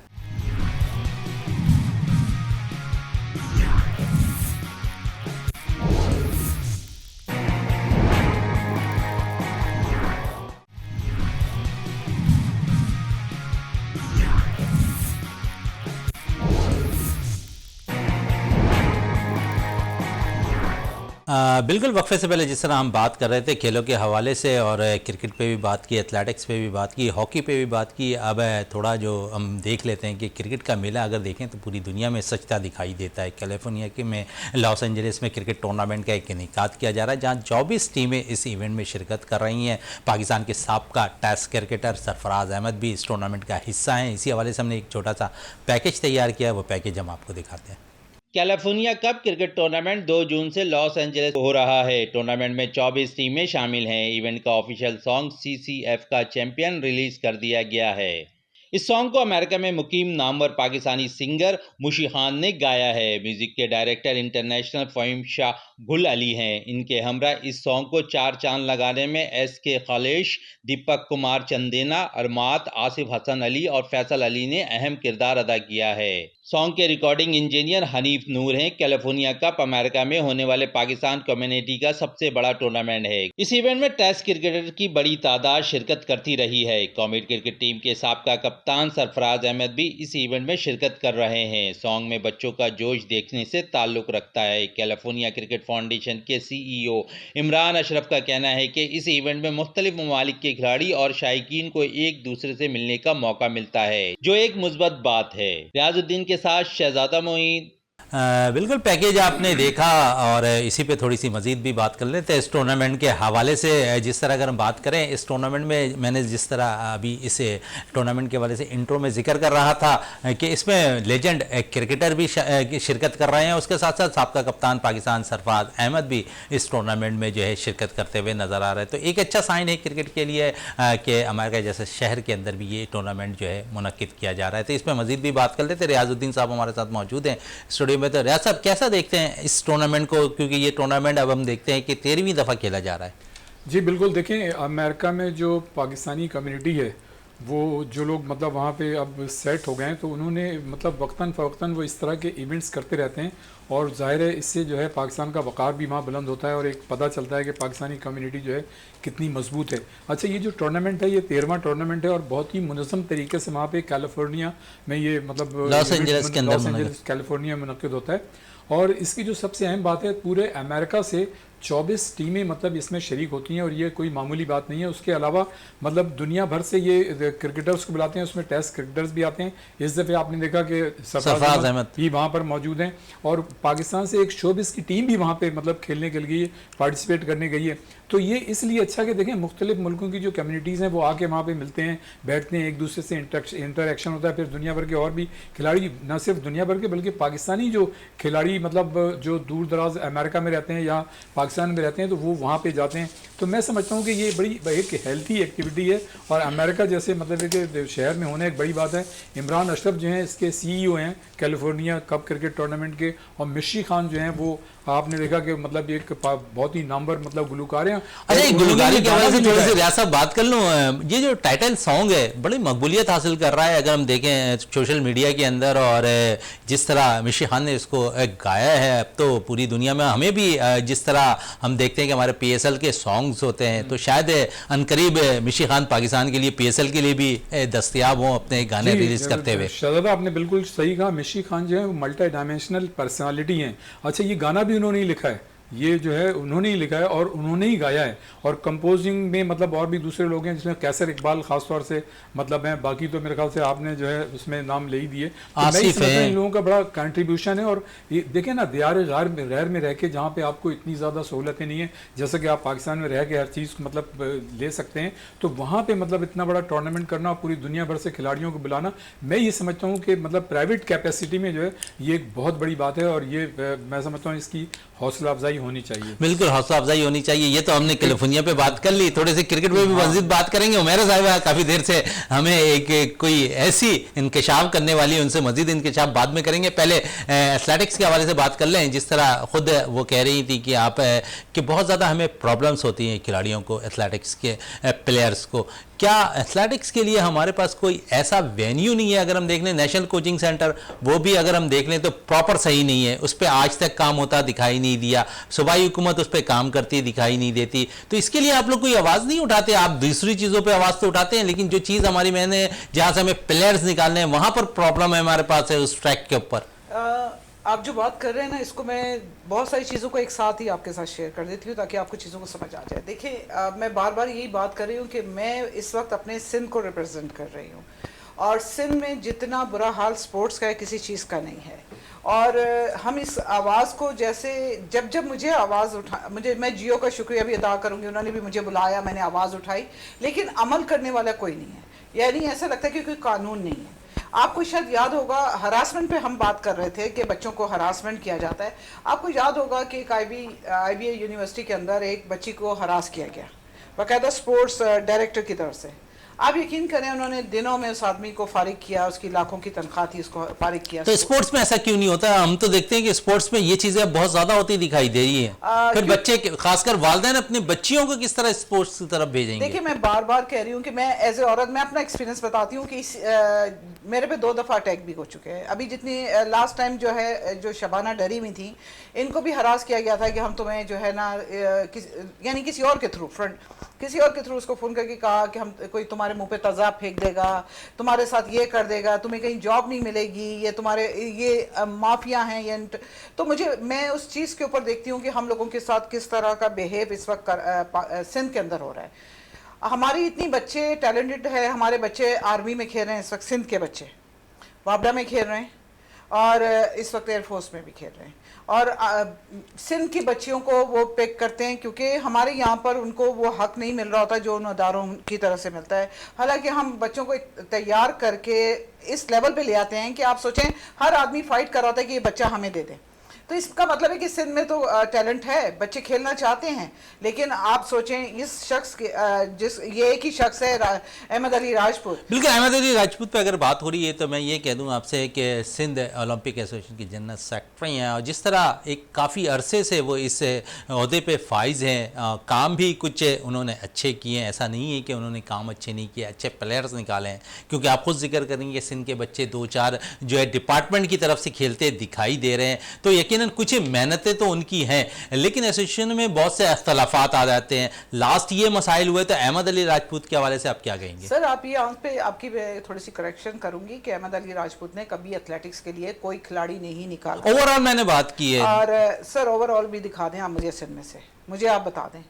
बिल्कुल, वक्फे से पहले जिस तरह हम बात कर रहे थे खेलों के हवाले से, और क्रिकेट पे भी बात की, एथलेटिक्स पे भी बात की, हॉकी पे भी बात की, अब थोड़ा जो हम देख लेते हैं कि क्रिकेट का मेला अगर देखें तो पूरी दुनिया में सजता दिखाई देता है। कैलिफोर्निया के में लॉस एंजलिस में क्रिकेट टूर्नामेंट का एक इनेकाद किया जा रहा है, जहाँ 24 टीमें इस इवेंट में शिरकत कर रही हैं। पाकिस्तान के साबका टेस्ट क्रिकेटर सरफराज अहमद भी इस टूर्नामेंट का हिस्सा हैं। इसी हवाले से हमने एक छोटा सा पैकेज तैयार किया है, वो पैकेज हम आपको दिखाते हैं। कैलिफोर्निया कप क्रिकेट टूर्नामेंट 2 जून से लॉस एंजलिस हो रहा है। टूर्नामेंट में 24 टीमें शामिल हैं। इवेंट का ऑफिशियल सॉन्ग CCF का चैंपियन रिलीज कर दिया गया है। इस सॉन्ग को अमेरिका में मुकीम नामवर पाकिस्तानी सिंगर मुशी खान ने गाया है। म्यूजिक के डायरेक्टर इंटरनेशनल फ़हीम शाह गुल अली हैं। इनके हमरा इस सॉन्ग को 4 चांद लगाने में एस.के. खालेश, दीपक कुमार चंदेना, अरमात, आसिफ हसन अली और फैसल अली ने अहम किरदार अदा किया है। सॉन्ग के रिकॉर्डिंग इंजीनियर हनीफ नूर हैं। कैलिफोर्निया कप अमेरिका में होने वाले पाकिस्तान कम्युनिटी का सबसे बड़ा टूर्नामेंट है। इस इवेंट में टेस्ट क्रिकेटर की बड़ी तादाद शिरकत करती रही है। कौमी क्रिकेट टीम के साबका कप्तान सरफराज अहमद भी इस इवेंट में शिरकत कर रहे हैं। सॉन्ग में बच्चों का जोश देखने से ताल्लुक रखता है। कैलिफोर्निया क्रिकेट फाउंडेशन के CEO इमरान अशरफ का कहना है कि इस इवेंट में मुख्तलिफ ममालिक के खिलाड़ी और शायकीन को एक दूसरे से मिलने का मौका मिलता है, जो एक मुस्बत बात है। रियाजुद्दीन के साथ शहजादा मोइन। बिल्कुल पैकेज आपने देखा और इसी पे थोड़ी सी मज़ीद भी बात कर लेते हैं इस टूर्नामेंट के हवाले से। जिस तरह अगर हम बात करें इस टूर्नामेंट में, मैंने जिस तरह अभी इस टूर्नामेंट के हवाले से इंट्रो में जिक्र कर रहा था कि इसमें लेजेंड क्रिकेटर भी शिरकत कर रहे हैं, उसके साथ साथ साबका कप्तान पाकिस्तान सरफराज अहमद भी इस टूर्नामेंट में जो है शिरकत करते हुए नज़र आ रहे हैं। तो एक अच्छा साइन है क्रिकेट के लिए कि अमेरिका जैसे शहर के अंदर भी ये टूर्नामेंट जो है मुनक्किद किया जा रहा है। तो इसमें मज़ीद भी बात कर लेते हैं। रियाजुद्दीन साहब हमारे साथ मौजूद हैं स्टूडियो में। तो रियाज साहब कैसा देखते हैं इस टूर्नामेंट को, क्योंकि ये टूर्नामेंट अब हम देखते हैं कि 13वीं दफ़ा खेला जा रहा है। जी बिल्कुल, देखें अमेरिका में जो पाकिस्तानी कम्युनिटी है वो जो लोग मतलब वहाँ पे अब सेट हो गए हैं, तो उन्होंने मतलब वक्तन फ़वक्तन वो इस तरह के इवेंट्स करते रहते हैं और ज़ाहिर है इससे जो है पाकिस्तान का वक़ार भी वहाँ बुलंद होता है और एक पता चलता है कि पाकिस्तानी कम्युनिटी जो है कितनी मजबूत है। अच्छा, ये जो टूर्नामेंट है ये 13वां टूर्नामेंट है और बहुत ही मुनज़्ज़म तरीके से वहाँ पे कैलिफोर्निया में ये मतलब लॉस एंजलिस के अंदर कैलिफोर्निया में मुनक़्क़िद होता है। और इसकी जो सबसे अहम बात है, पूरे अमेरिका से 24 टीमें मतलब इसमें शरीक होती हैं और ये कोई मामूली बात नहीं है। उसके अलावा मतलब दुनिया भर से ये क्रिकेटर्स को बुलाते हैं, उसमें टेस्ट क्रिकेटर्स भी आते हैं। इस दफ़े आपने देखा कि सरफराज अहमद भी वहाँ पर मौजूद हैं और पाकिस्तान से एक शोबिस की टीम भी वहाँ पे मतलब खेलने के लिए पार्टिसिपेट करने गई है। तो ये इसलिए अच्छा कि देखें मुख्तलिफ मुल्कों की जो कम्युनिटीज़ हैं वो आके वहाँ पे मिलते हैं, बैठते हैं, एक दूसरे से इंटरेक्शन होता है। फिर दुनिया भर के और भी खिलाड़ी, न सिर्फ दुनिया भर के बल्कि पाकिस्तानी जो खिलाड़ी मतलब जो दूर दराज अमेरिका में रहते हैं या पाकिस्तान में रहते हैं तो वो वहाँ पे जाते हैं। तो मैं समझता हूँ कि ये बड़ी एक हेल्थी एक्टिविटी है और अमेरिका जैसे मतलब कि शहर में होना एक बड़ी बात है। इमरान अशरफ जो हैं इसके CEO हैं कैलिफोर्निया कप क्रिकेट टूर्नामेंट के, और मुशी खान जो हैं वो आपने देखा कि मतलब एक बहुत ही नंबर मतलब गुलकार हैं। अच्छा, गुलकारी के हवाले से थोड़ी सी रियाज साहब बात कर लूँ। ये जो टाइटल सॉन्ग है बड़ी मकबूलियत हासिल कर रहा है अगर हम देखें सोशल मीडिया के अंदर, और जिस तरह मुशी खान ने इसको गाया है अब तो पूरी दुनिया में, हमें भी जिस तरह हम देखते हैं कि हमारे PSL के सॉन्ग्स होते हैं तो शायद अनकरीब मुशी खान पाकिस्तान के लिए PSL के लिए भी दस्तयाब हों अपने गाने रिलीज करते हुए। शहजादा आपने बिल्कुल सही कहा, मुशी खान जो है मल्टी डायमेंशनल पर्सनालिटी हैं। अच्छा, ये गाना भी उन्होंने ही लिखा है, ये जो है उन्होंने ही लिखा है और उन्होंने ही गाया है। और कंपोजिंग में मतलब और भी दूसरे लोग हैं जिसमें कैसर इकबाल खास तौर से मतलब हैं, बाकी तो मेरे ख्याल से आपने जो है उसमें नाम ले ही दिए। तो मैं समझता हूं इन लोगों का बड़ा कंट्रीब्यूशन है। और ये देखें ना, दियार गैर में रह के जहाँ पे आपको इतनी ज़्यादा सहूलतें नहीं है जैसे कि आप पाकिस्तान में रह के हर चीज़ मतलब ले सकते हैं, तो वहाँ पर मतलब इतना बड़ा टूर्नामेंट करना और पूरी दुनिया भर से खिलाड़ियों को बुलाना, मैं ये समझता हूँ कि मतलब प्राइवेट कैपेसिटी में जो है ये एक बहुत बड़ी बात है और ये मैं समझता हूँ इसकी हौसला अफजाई होनी चाहिए। बिल्कुल हौसला अफजाई होनी चाहिए। ये तो हमने कैलिफोर्निया पे बात कर ली, थोड़े से क्रिकेट पे भी मजीद बात करेंगे। उमेरा साहिबा काफ़ी देर से हमें एक कोई ऐसी इंकशाफ करने वाली, उनसे मजीद इंकशाफ बाद में करेंगे। पहले एथलेटिक्स के हवाले से बात कर लें। जिस तरह खुद वो कह रही थी कि आप कि बहुत ज़्यादा हमें प्रॉब्लम्स होती हैं खिलाड़ियों को, एथलेटिक्स के प्लेयर्स को। क्या एथलेटिक्स के लिए हमारे पास कोई ऐसा वेन्यू नहीं है? अगर हम देख लें नेशनल कोचिंग सेंटर, वो भी अगर हम देख लें तो प्रॉपर सही नहीं है, उस पर आज तक काम होता दिखाई नहीं दिया, सूबाई हुकूमत उस पर काम करती दिखाई नहीं देती। तो इसके लिए आप लोग कोई आवाज़ नहीं उठाते? आप दूसरी चीज़ों पर आवाज़ तो उठाते हैं, लेकिन जो चीज़ हमारी मैंने जहाँ से हमें प्लेयर्स निकालने हैं वहाँ पर प्रॉब्लम है हमारे पास है उस ट्रैक के ऊपर। आप जो बात कर रहे हैं ना, इसको मैं बहुत सारी चीज़ों को एक साथ ही आपके साथ शेयर कर देती हूँ ताकि आपको चीज़ों को समझ आ जाए। देखिए, मैं बार बार यही बात कर रही हूँ कि मैं इस वक्त अपने सिंध को रिप्रेजेंट कर रही हूँ और सिंध में जितना बुरा हाल स्पोर्ट्स का है किसी चीज़ का नहीं है। और हम इस आवाज़ को जैसे जब जब मुझे आवाज़ मैं जियो का शुक्रिया भी अदा करूँगी, उन्होंने भी मुझे बुलाया, मैंने आवाज़ उठाई, लेकिन अमल करने वाला कोई नहीं है। यानी ऐसा लगता है कि कोई कानून नहीं है। आपको शायद याद होगा, हरासमेंट पे हम बात कर रहे थे कि बच्चों को हरासमेंट किया जाता है। आपको याद होगा कि एक IBA यूनिवर्सिटी के अंदर एक बच्ची को हरास किया गया, बाकायदा स्पोर्ट्स डायरेक्टर की तरफ से। आप यकीन करें उन्होंने दिनों में उस आदमी को फारिग किया, उसकी लाखों की तनख्वाह थी, उसको फारिग किया। तो स्पोर्ट्स में ऐसा क्यों नहीं होता? हम तो देखते हैं कि स्पोर्ट्स में ये चीजें बहुत ज्यादा होती दिखाई दे रही है। फिर बच्चे, खासकर वालिदैन अपने बच्चियों को किस तरह स्पोर्ट्स की तरफ भेजेंगे? देखिए मैं बार बार कह रही हूँ कि मैं एज ए औरत, मैं अपना एक्सपीरियंस बताती हूँ कि मेरे पे 2 दफ़ा अटैक भी हो चुके हैं। अभी जितनी लास्ट टाइम जो है, जो शबाना डरी में थी, इनको भी हरास किया गया था कि हम तुम्हें जो है ना यानी किसी और के थ्रू, किसी और के थ्रू उसको फ़ोन करके कहा कि हम कोई तुम्हारे मुंह पे तेज़ाब फेंक देगा, तुम्हारे साथ ये कर देगा, तुम्हें कहीं जॉब नहीं मिलेगी, ये तुम्हारे ये माफिया हैं ये। तो मैं उस चीज़ के ऊपर देखती हूँ कि हम लोगों के साथ किस तरह का बिहेव इस वक्त सिंध के अंदर हो रहा है। हमारी इतनी बच्चे टैलेंटेड है, हमारे बच्चे आर्मी में खेल रहे हैं इस वक्त, सिंध के बच्चे वापडा में खेल रहे हैं और इस वक्त एयरफोर्स में भी खेल रहे हैं। और सिंध की बच्चियों को वो पिक करते हैं क्योंकि हमारे यहाँ पर उनको वो हक नहीं मिल रहा होता जो उन अदारों की तरफ से मिलता है। हालांकि हम बच्चों को तैयार करके इस लेवल पे ले आते हैं कि आप सोचें हर आदमी फाइट कर रहा होता है कि ये बच्चा हमें दे दे। तो इसका मतलब है कि सिंध में तो टैलेंट है, बच्चे खेलना चाहते हैं, लेकिन आप सोचें इस शख्स के ये एक ही शख्स है अहमद अली राजपूत। बिल्कुल, अहमद अली राजपूत पे अगर बात हो रही है तो मैं ये कह दूं आपसे कि सिंध ओलंपिक एसोसिएशन की जनरल सेक्रेटरी हैं और जिस तरह एक काफ़ी अरसे से वो इस ओहदे पे फाइज हैं, काम भी कुछ उन्होंने अच्छे किए हैं, ऐसा नहीं है कि उन्होंने काम अच्छे नहीं किए, अच्छे प्लेयर्स निकाले हैं। क्योंकि आप खुद जिक्र करेंगे सिंध के बच्चे 2-4 जो है डिपार्टमेंट की तरफ से खेलते दिखाई दे रहे हैं, तो यकीनन कुछ मेहनतें तो उनकी हैं, लेकिन एसोसिएशन में बहुत से अख्तलाफात आ जाते हैं। लास्ट ये मसाइल हुए तो अहमद अली राजपूत के हवाले से आप क्या कहेंगे? सर आप ये पे आपकी थोड़ी सी करेक्शन करूंगी कि अहमद अली राजपूत ने कभी एथलेटिक्स के लिए कोई खिलाड़ी नहीं निकाला। ओवरऑल मैंने बात की है। और सर ओवरऑल भी दिखा दें आप मुझे सिंध में से, मुझे आप बता दें।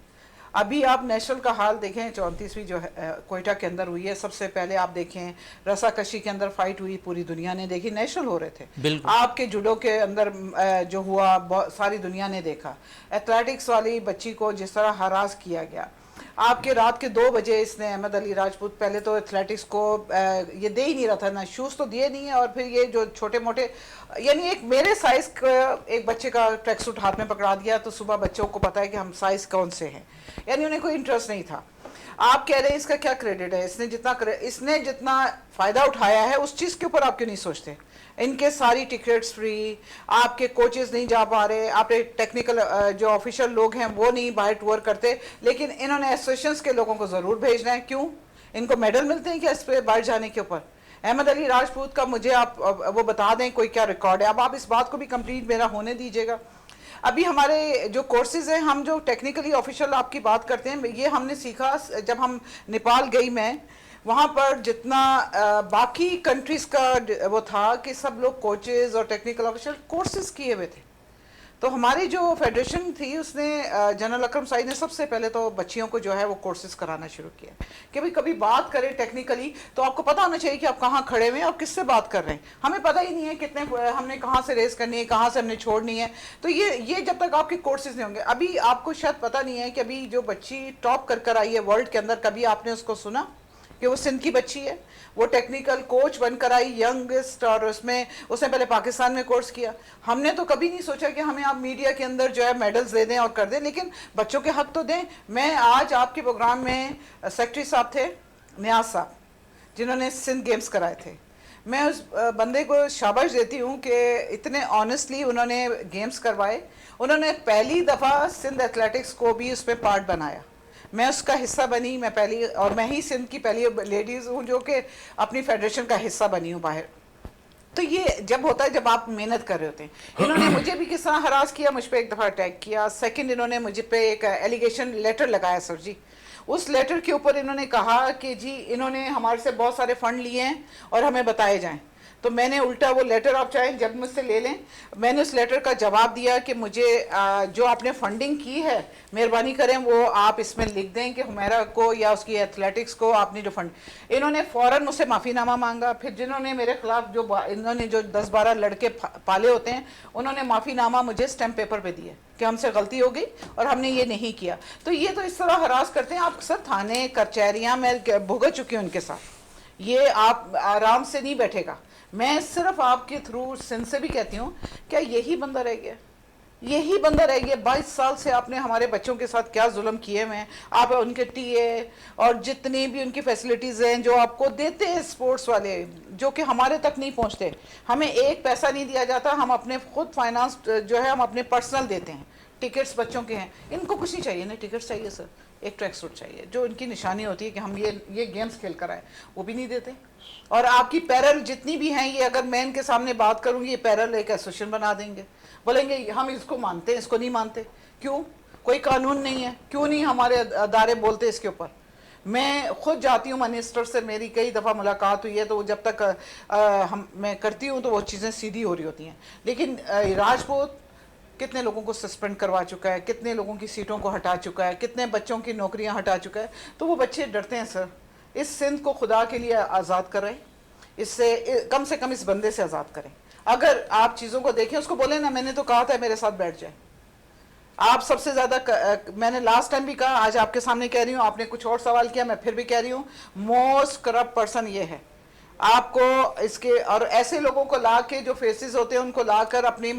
अभी आप नेशनल का हाल देखें, 34वीं जो है कोयटा के अंदर हुई है, सबसे पहले आप देखें रस्साकशी के अंदर फाइट हुई, पूरी दुनिया ने देखी, नेशनल हो रहे थे। आपके जुडो के अंदर जो हुआ सारी दुनिया ने देखा। एथलेटिक्स वाली बच्ची को जिस तरह हरास किया गया, आपके रात के 2 बजे इसने अहमद अली राजपूत पहले तो एथलेटिक्स को ये दे ही नहीं रहा था, ना शूज़ तो दिए नहीं है, और फिर ये जो छोटे मोटे यानी एक मेरे साइज़ का एक बच्चे का ट्रैक सूट हाथ में पकड़ा दिया, तो सुबह बच्चों को पता है कि हम साइज़ कौन से हैं, यानी उन्हें कोई इंटरेस्ट नहीं था। आप कह रहे हैं इसका क्या क्रेडिट है, इसने जितना फ़ायदा उठाया है उस चीज़ के ऊपर आप क्यों नहीं सोचते? इनके सारी टिकट्स फ्री, आपके कोचेस नहीं जा पा रहे, आपके टेक्निकल जो ऑफिशियल लोग हैं वो नहीं बाहर टूर करते, लेकिन इन्होंने एसोसिएशंस के लोगों को ज़रूर भेजना है। क्यों? इनको मेडल मिलते हैं क्या इस पर बाहर जाने के ऊपर? अहमद अली राजपूत का मुझे आप वो बता दें कोई क्या रिकॉर्ड है। अब आप इस बात को भी कंप्लीट मेरा होने दीजिएगा। अभी हमारे जो कोर्सेज हैं, हम जो टेक्निकली ऑफिशियल आपकी बात करते हैं, ये हमने सीखा जब हम नेपाल गई मैं, वहाँ पर जितना बाकी कंट्रीज़ का वो था कि सब लोग कोचेस और टेक्निकल ऑफिशियल कोर्सेज किए हुए थे। तो हमारी जो फेडरेशन थी उसने जनरल अकरम साहिब ने सबसे पहले तो बच्चियों को जो है वो कोर्सेज कराना शुरू किया कि भाई कभी बात करें टेक्निकली तो आपको पता होना चाहिए कि आप कहाँ खड़े हुए हैं और किससे बात कर रहे हैं। हमें पता ही नहीं है कितने हमने कहाँ से रेस करनी है, कहाँ से हमने छोड़नी है। तो ये जब तक आपके कोर्सेज नहीं होंगे, अभी आपको शायद पता नहीं है कि अभी जो बच्ची टॉप कर आई है वर्ल्ड के अंदर, कभी आपने उसको सुना कि वो सिंध की बच्ची है? वो टेक्निकल कोच बनकर आई, यंगेस्ट, और उसने पहले पाकिस्तान में कोर्स किया। हमने तो कभी नहीं सोचा कि हमें आप मीडिया के अंदर जो है मेडल्स दे दें और कर दें, लेकिन बच्चों के हक तो दें। मैं आज आपके प्रोग्राम में सेक्रेटरी साहब थे, नियाज साहब, जिन्होंने सिंध गेम्स कराए थे, मैं उस बंदे को शाबाश देती हूँ कि इतने ऑनेस्टली उन्होंने गेम्स करवाए। उन्होंने पहली दफ़ा सिंध एथलेटिक्स को भी उसमें पार्ट बनाया। मैं उसका हिस्सा बनी, मैं पहली, और मैं ही सिंध की पहली लेडीज़ हूँ जो कि अपनी फेडरेशन का हिस्सा बनी हूँ बाहर। तो ये जब होता है जब आप मेहनत कर रहे होते हैं। इन्होंने मुझे भी किस तरह हरास किया, मुझ पर एक दफ़ा अटैक किया। सेकंड, इन्होंने मुझे पे एक एलिगेशन लेटर लगाया सर जी। उस लेटर के ऊपर इन्होंने कहा कि जी इन्होंने हमारे से बहुत सारे फ़ंड लिए हैं और हमें बताए जाएँ। तो मैंने उल्टा वो लेटर, आप चाहें जब मुझसे ले लें, मैंने उस लेटर का जवाब दिया कि मुझे जो आपने फंडिंग की है मेहरबानी करें वो आप इसमें लिख दें कि हुमैरा को या उसकी एथलेटिक्स को आपने जो फंड। इन्होंने फ़ौरन मुझसे माफ़ीनामा मांगा। फिर जिन्होंने मेरे ख़िलाफ़ इन्होंने जो 10-12 लड़के पाले होते हैं, उन्होंने माफ़ीनामा मुझे स्टैम्प पेपर पे दिए कि हमसे गलती हो गई और हमने ये नहीं किया। तो ये तो इस तरह हरास करते हैं। आप सर थाने कचहरियाँ मैं भुगत चुकी हूँ इनके साथ, ये आप आराम से नहीं बैठेगा। मैं सिर्फ आपके थ्रू सिंध से भी कहती हूँ, क्या यही बंदा रह गया? यही बंदा रह गया। 22 साल से आपने हमारे बच्चों के साथ क्या जुल्म किए हुए हैं। आप उनके टीए और जितनी भी उनकी फैसिलिटीज़ हैं जो आपको देते हैं स्पोर्ट्स वाले, जो कि हमारे तक नहीं पहुंचते। हमें एक पैसा नहीं दिया जाता, हम अपने खुद फाइनेंस जो है हम अपने पर्सनल देते हैं। टिकट्स बच्चों के हैं, इनको कुछ नहीं चाहिए ना, टिकट्स चाहिए सर, एक ट्रैक सूट चाहिए जो इनकी निशानी होती है कि हम ये गेम्स खेल कर आए, वो भी नहीं देते। और आपकी पैरल जितनी भी हैं, ये अगर मैं इनके सामने बात करूँगी, ये पैरल एक एसोसिएशन बना देंगे, बोलेंगे हम इसको मानते हैं, इसको नहीं मानते। क्यों? कोई कानून नहीं है, क्यों नहीं हमारे अदारे बोलते इसके ऊपर? मैं खुद जाती हूँ मिनिस्टर से, मेरी कई दफ़ा मुलाकात हुई है, तो जब तक मैं करती हूँ तो वो चीज़ें सीधी हो रही होती हैं। लेकिन राजपूत कितने लोगों को सस्पेंड करवा चुका है, कितने लोगों की सीटों को हटा चुका है, कितने बच्चों की नौकरियां हटा चुका है। तो वो बच्चे डरते हैं सर। इस सिंध को खुदा के लिए आज़ाद करें, इससे कम से कम इस बंदे से आज़ाद करें। अगर आप चीज़ों को देखें, उसको बोले ना मैंने तो कहा था मेरे साथ बैठ जाए। आप सबसे ज़्यादा मैंने लास्ट टाइम भी कहा, आज आपके सामने कह रही हूँ, आपने कुछ और सवाल किया, मैं फिर भी कह रही हूँ, मोस्ट करप्ट पर्सन ये है। आपको इसके और ऐसे लोगों को ला के जो फेसेस होते हैं उनको लाकर अपनी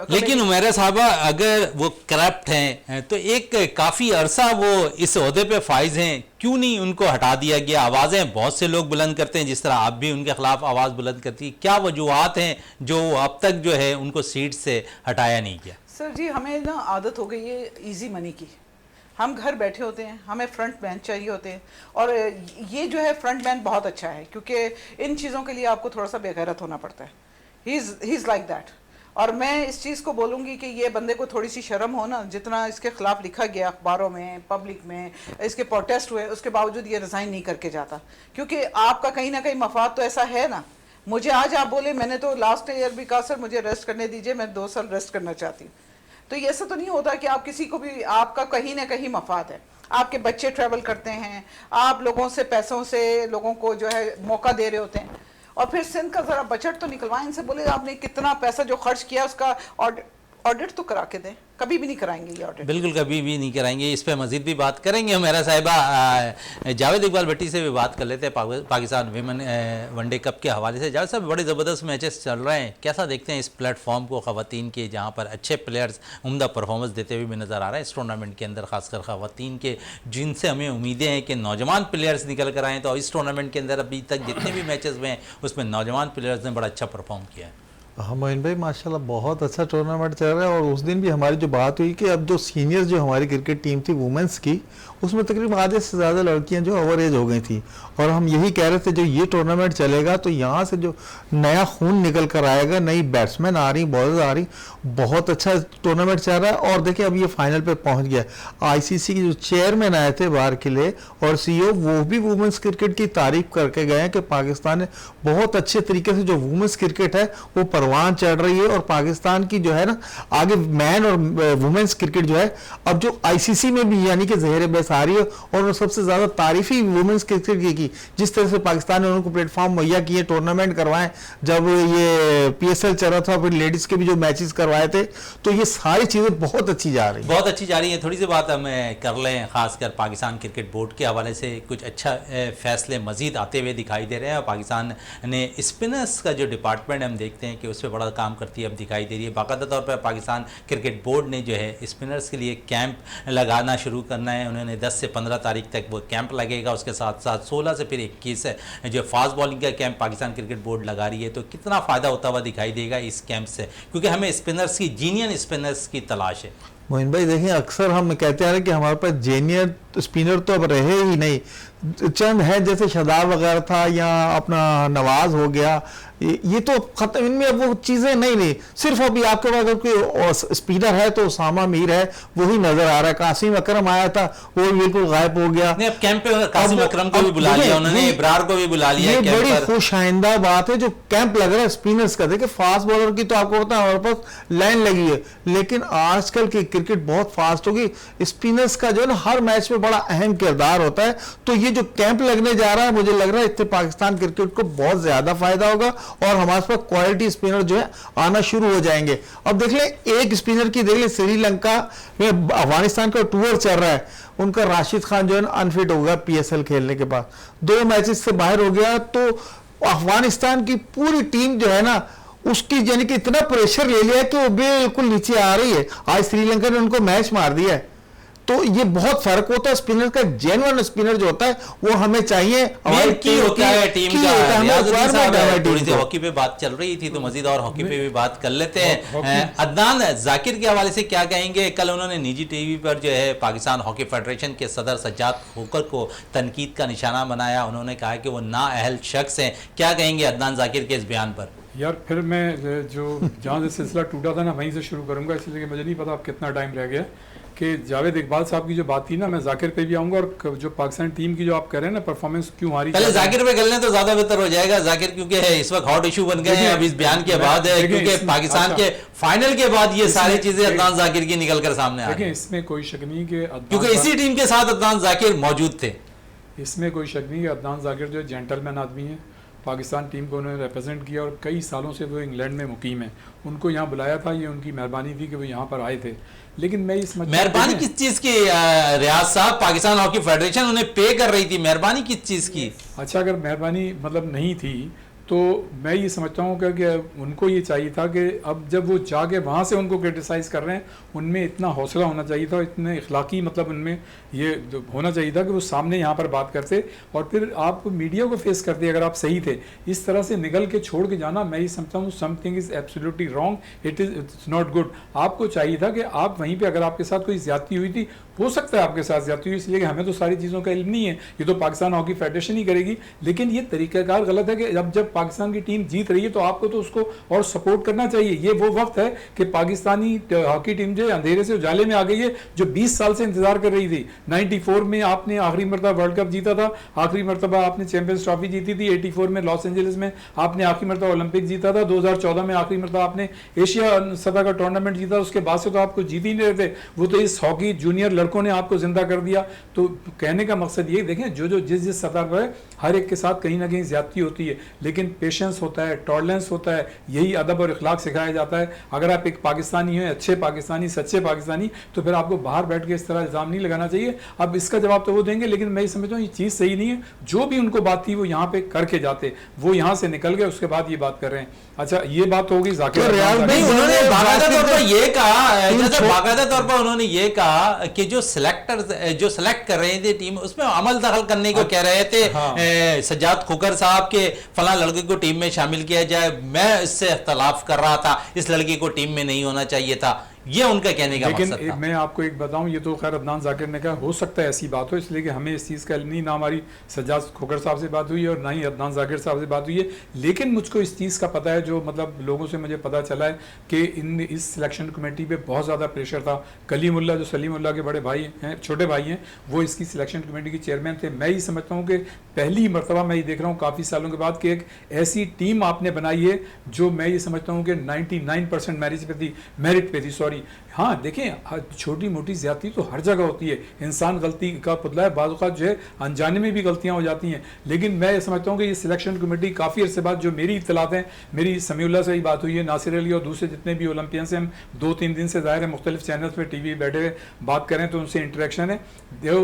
लेकिन उमेरा साहबा अगर वो करप्ट हैं तो एक काफ़ी अरसा वो इस ओहदे पे फाइज हैं, क्यों नहीं उनको हटा दिया गया? आवाज़ें बहुत से लोग बुलंद करते हैं, जिस तरह आप भी उनके खिलाफ आवाज़ बुलंद करती है। क्या वजूहात हैं जो अब तक जो है उनको सीट से हटाया नहीं गया? सर जी, हमें ना आदत हो गई है इजी मनी की। हम घर बैठे होते हैं, हमें फ्रंट मैन चाहिए होते हैं। और ये जो है फ्रंट मैन बहुत अच्छा है, क्योंकि इन चीज़ों के लिए आपको थोड़ा सा बेगैरत होना पड़ता है। He is like that. और मैं इस चीज़ को बोलूँगी कि ये बंदे को थोड़ी सी शर्म हो ना, जितना इसके खिलाफ लिखा गया अखबारों में, पब्लिक में, इसके प्रोटेस्ट हुए, उसके बावजूद ये रिज़ाइन नहीं करके जाता। क्योंकि आपका कहीं ना कहीं मफाद तो ऐसा है ना। मुझे आज आप बोले, मैंने तो लास्ट ईयर भी कहा सर मुझे रेस्ट करने दीजिए, मैं 2 साल रेस्ट करना चाहती हूँ। तो ये ऐसा तो नहीं होता कि आप किसी को भी, आपका कहीं ना कहीं मफाद है। आपके बच्चे ट्रैवल करते हैं, आप लोगों से पैसों से लोगों को जो है मौका दे रहे होते हैं। और फिर सिंध का ज़रा बजट तो निकलवाएं, इनसे बोले आपने कितना पैसा जो खर्च किया उसका ऑडिट तो करा के दें। कभी भी नहीं कराएंगे ये ऑडिट, बिल्कुल कभी भी नहीं कराएंगे। इस पर मजीद भी बात करेंगे। मेरा साहिबा जावेद इकबाल भट्टी से भी बात कर लेते हैं पाकिस्तान विमेन वनडे कप के हवाले से। जावेद साहब, बड़े ज़बरदस्त मैचेस चल रहे हैं, कैसा देखते हैं इस प्लेटफॉर्म को ख़वातीन के, जहाँ पर अच्छे प्लेयर्स उम्दा परफॉर्मेंस देते हुए भी नज़र आ रहे हैं इस टूर्नामेंट के अंदर, खासकर ख़वातीन के, जिनसे हमें उम्मीदें हैं कि नौजवान प्लेयर्स निकल कर आएँ। तो इस टूर्नामेंट के अंदर अभी तक जितने भी मैचेस हुए हैं उसमें नौजवान प्लेयर्स ने बड़ा अच्छा परफॉर्म किया है। हाँ मोइन भाई, माशाल्लाह बहुत अच्छा टूर्नामेंट चल रहा है। और उस दिन भी हमारी जो बात हुई कि अब जो सीनियर्स जो हमारी क्रिकेट टीम थी वुमेंस की, उसमें तकरीबन आधे से ज़्यादा लड़कियां जो ओवर एज हो गई थी। और हम यही कह रहे थे जो ये टूर्नामेंट चलेगा तो यहाँ से जो नया खून निकल कर आएगा, नई बैट्समैन आ रही, बॉलर्स आ रही, बहुत अच्छा टूर्नामेंट चल रहा है। और देखिए अब ये फाइनल पे पहुँच गया। ICC के जो चेयरमैन आए थे बाहर के लिए और CEO, वो भी वुमेंस क्रिकेट की तारीफ करके गए हैं कि पाकिस्तान ने बहुत अच्छे तरीके से जो वुमेंस क्रिकेट है वो परवान चढ़ रही है। और पाकिस्तान की जो है ना आगे मैन और वुमेन्स क्रिकेट जो है अब जो ICC में भी यानी कि ज़हर बहस आ रही है। और सबसे ज़्यादा तारीफ ही वुमेन्स क्रिकेट की, जिस तरह से पाकिस्तान ने उनको प्लेटफॉर्म मुहैया किए, टूर्नामेंट करवाएं, जब ये PSL चल रहा था, फिर लेडीज़ के भी जो मैचेस करवाए थे, तो ये सारी चीज़ें बहुत अच्छी जा रही हैं, बहुत अच्छी जा रही है। थोड़ी सी बात हम कर लें, खासकर पाकिस्तान क्रिकेट बोर्ड के हवाले से कुछ अच्छा फैसले मजीद आते हुए दिखाई दे रहे हैं। पाकिस्तान ने स्पिनर्स का जो डिपार्टमेंट हम देखते हैं कि उस पर बड़ा काम करती है अब दिखाई दे रही है। बाकायदा तौर पर पाकिस्तान क्रिकेट बोर्ड ने जो है स्पिनर्स के लिए कैंप लगाना शुरू करना है। उन्होंने 10 से 15 तारीख तक वो कैंप लगेगा। उसके साथ साथ 16 से फिर 21 जो फास्ट बॉलिंग का कैंप पाकिस्तान क्रिकेट बोर्ड लगा रही है। तो कितना फ़ायदा होता हुआ दिखाई देगा इस कैंप से, क्योंकि हमें स्पिनर्स की, जीनियन स्पिनर्स की तलाश है। मोइन भाई देखिए, अक्सर हम कहते आ रहे हैं कि हमारे पास जेनियर स्पिनर तो अब रहे ही नहीं, चंद है जैसे शादाब वगैरह था या अपना नवाज हो गया, ये तो खत्म, इनमें अब वो चीजें नहीं। सिर्फ अभी आपके पास अगर कोई स्पिनर है तो उसामा मीर है, वही नजर आ रहा है। कासिम अकरम आया था, वो बिल्कुल गायब हो गया। नहीं, अब कैंप पे कासिम अकरम को भी बुला लिया उन्होंने, इब्रार को भी बुला लिया। ये बड़ी खुश आइंदा बात है जो कैंप लग रहा है स्पिनर्स का। देखिए फास्ट बॉलर की तो आपको पता है हमारे पास लाइन लगी है, लेकिन आजकल की क्रिकेट बहुत फास्ट होगी। स्पिनर्स का जो है ना हर मैच में बड़ा अहम किरदार होता है। तो ये जो कैंप लगने जा रहा है, मुझे लग रहा है इससे पाकिस्तान क्रिकेट को बहुत ज्यादा फायदा होगा और हमारे पास क्वालिटी स्पिनर जो है आना शुरू हो जाएंगे। अब देख ले, एक स्पिनर की देख ले, श्रीलंका में अफगानिस्तान का टूर चल रहा है, उनका राशिद खान जो है ना अनफिट हो गया PSL खेलने के बाद, 2 मैचेस से बाहर हो गया। तो अफगानिस्तान की पूरी टीम जो है ना उसकी यानी कि इतना प्रेशर ले लिया कि वो बिल्कुल नीचे आ रही है। आज श्रीलंका ने उनको मैच मार दिया है। तो ये बहुत फर्क होता है स्पिनर का। जेन्युइन स्पिनर जो होता है वो हमें चाहिए। मेन की होता है टीम का। रियाजुद्दीन साहब, थोड़ी सी को हॉकी पे बात चल रही थी तो मजीद और हॉकी पे भी बात कर लेते हैं। अदनान जाकिर के हवाले से क्या कहेंगे? कल उन्होंने निजी टीवी पर जो है पाकिस्तान हॉकी फेडरेशन के सदर सज्जाद खोकर को तनकीद का निशाना बनाया। उन्होंने कहा कि वो नाअहल शख्स हैं। क्या कहेंगे अदनान जाकिर के इस बयान पर? यार फिर मैं जो जहाँ से सिलसिला टूटा था ना वहीं से शुरू करूंगा, इसलिए कि मुझे नहीं पता अब कितना टाइम रह गया कि जावेद इकबाल साहब की जो बात थी ना, मैं जाकिर पे भी आऊंगा और जो पाकिस्तान टीम की जो आप कह रहे हैं ना परफॉर्मेंस क्यों हारी। पहले जाकिर पे कर लें तो ज्यादा बेहतर हो जाएगा। जाकिर क्योंकि इस वक्त हॉट इशू बन गए हैं अब इस बयान के बाद, क्योंकि पाकिस्तान के फाइनल के बाद ये सारी चीजें अदनान जाकिर की निकल कर सामने आ रही हैं। इसमें कोई शक नहीं कि क्योंकि इसी टीम के साथ अदनान जाकिर मौजूद थे। इसमें कोई शक नहीं कि अदनान जाकिर जो जेंटलमैन आदमी है, पाकिस्तान टीम को उन्होंने रिप्रेजेंट किया और कई सालों से वो इंग्लैंड में मुकीम है। उनको यहाँ बुलाया था, ये उनकी मेहरबानी थी कि वो यहाँ पर आए थे। लेकिन मैं इस मेहरबानी किस चीज की रियाज साहब? पाकिस्तान हॉकी फेडरेशन उन्हें पे कर रही थी, मेहरबानी किस चीज की? अच्छा, अगर मेहरबानी मतलब नहीं थी तो मैं ये समझता हूँ कि उनको ये चाहिए था कि अब जब वो जाके वहाँ से उनको क्रिटिसाइज़ कर रहे हैं, उनमें इतना हौसला होना चाहिए था, इतने इखलाकी मतलब उनमें ये होना चाहिए था कि वो सामने यहाँ पर बात करते और फिर आप मीडिया को फेस करते अगर आप सही थे। इस तरह से निकल के छोड़ के जाना, मैं ये समझता हूँ something is absolutely wrong, it's not good. आपको चाहिए था कि आप वहीं पर अगर आपके साथ कोई ज्यादती हुई थी, हो सकता है आपके साथ ज्यादती हुई, इसलिए कि हमें तो सारी चीज़ों का इल्म नहीं है, ये तो पाकिस्तान हॉकी फेडरेशन ही करेगी। लेकिन ये तरीक़ाकार गलत है कि जब पाकिस्तान की टीम जीत रही है तो आपको तो उसको और सपोर्ट करना चाहिए। ये वो वक्त है कि पाकिस्तानी हॉकी टीम जो अंधेरे से उजाले में आ गई है, जो 20 साल से इंतजार कर रही थी। 94 में आपने आखिरी मरतबा वर्ल्ड कप जीता था, आखिरी मरतबा आपने चैंपियंस ट्रॉफी जीती थी, 84 में लॉस एंजलिस में आपने आखिरी मरतबा ओलंपिक जीता था, 2014 में आखिरी मरतबा आपने एशिया सतह का टूर्नामेंट जीता। उसके बाद से तो आपको जीत ही नहीं रहे थे, वो तो इस हॉकी जूनियर लड़कों ने आपको जिंदा कर दिया। तो कहने का मकसद ये, देखें जो जिस सतह पर है हर एक के साथ कहीं ना कहीं ज्यादती होती है, लेकिन पेशेंस होता है, टॉलरेंस होता है, यही अदब और इखलाक सिखाया जाता है। अगर आप एक पाकिस्तानी हैं, अच्छे पाकिस्तानी, सच्चे पाकिस्तानी, तो फिर आपको बाहर बैठ के इस तरह इल्ज़ाम नहीं लगाना चाहिए। अब इसका जवाब तो वो देंगे, लेकिन मैं समझता हूँ ये चीज़ सही नहीं है। जो भी उनको बात थी वो यहाँ पे करके जाते, वो यहाँ से निकल गए, उसके बाद ये बात कर रहे हैं। अच्छा, ये बात होगी जाकिर नहीं, उन्होंने बाकायदा तौर पर ये कहा, बाकायदा तौर पर उन्होंने ये कहा कि जो सिलेक्टर जो सिलेक्ट कर रहे थे टीम, उसमें अमल दखल करने को कह रहे थे। सज्जाद खोकर साहब के फला लड़के को टीम में शामिल किया जाए, मैं इससे इख्तलाफ कर रहा था, इस लड़के को टीम में नहीं होना चाहिए था, ये उनका कहने का मकसद था। लेकिन मैं आपको एक बताऊं, ये तो खैर अदनान जाकिर ने कहा, हो सकता है ऐसी बात हो, इसलिए कि हमें इस चीज़ का नहीं, ना हमारी सज्जाद खोकर साहब से बात हुई है और ना ही अदनान जाकिर साहब से बात हुई है। लेकिन मुझको इस चीज़ का पता है, जो मतलब लोगों से मुझे पता चला है कि इस सिलेक्शन कमेटी पे बहुत ज़्यादा प्रेशर था। कलीमुल्लाह, जो सलीमुल्लाह के बड़े भाई हैं, छोटे भाई हैं, वो इसकी सिलेक्शन कमेटी के चेयरमैन थे। मैं ये समझता हूँ कि पहली मरतबा मैं ये देख रहा हूँ काफ़ी सालों के बाद कि एक ऐसी टीम आपने बनाई है जो मैं ये समझता हूँ कि 99% मेरिट पे थी, सॉरी। हाँ देखें, छोटी मोटी ज्यादती तो हर जगह होती है, इंसान गलती का पुतला है, बाज़ औक़ात जो है अनजाने में भी गलतियां हो जाती हैं। लेकिन मैं समझता हूँ कि ये सिलेक्शन कमेटी काफ़ी अर्से बाद, जो मेरी इत्तलात हैं, मेरी समीउल्लाह से ही बात हुई है, नासिर अली और दूसरे जितने भी ओलंपियन से हम 2-3 दिन से ज़ाहिर है मुख्तलिफ चैनल्स पर टीवी बैठे हुए बात करें तो उनसे इंटरेक्शन है।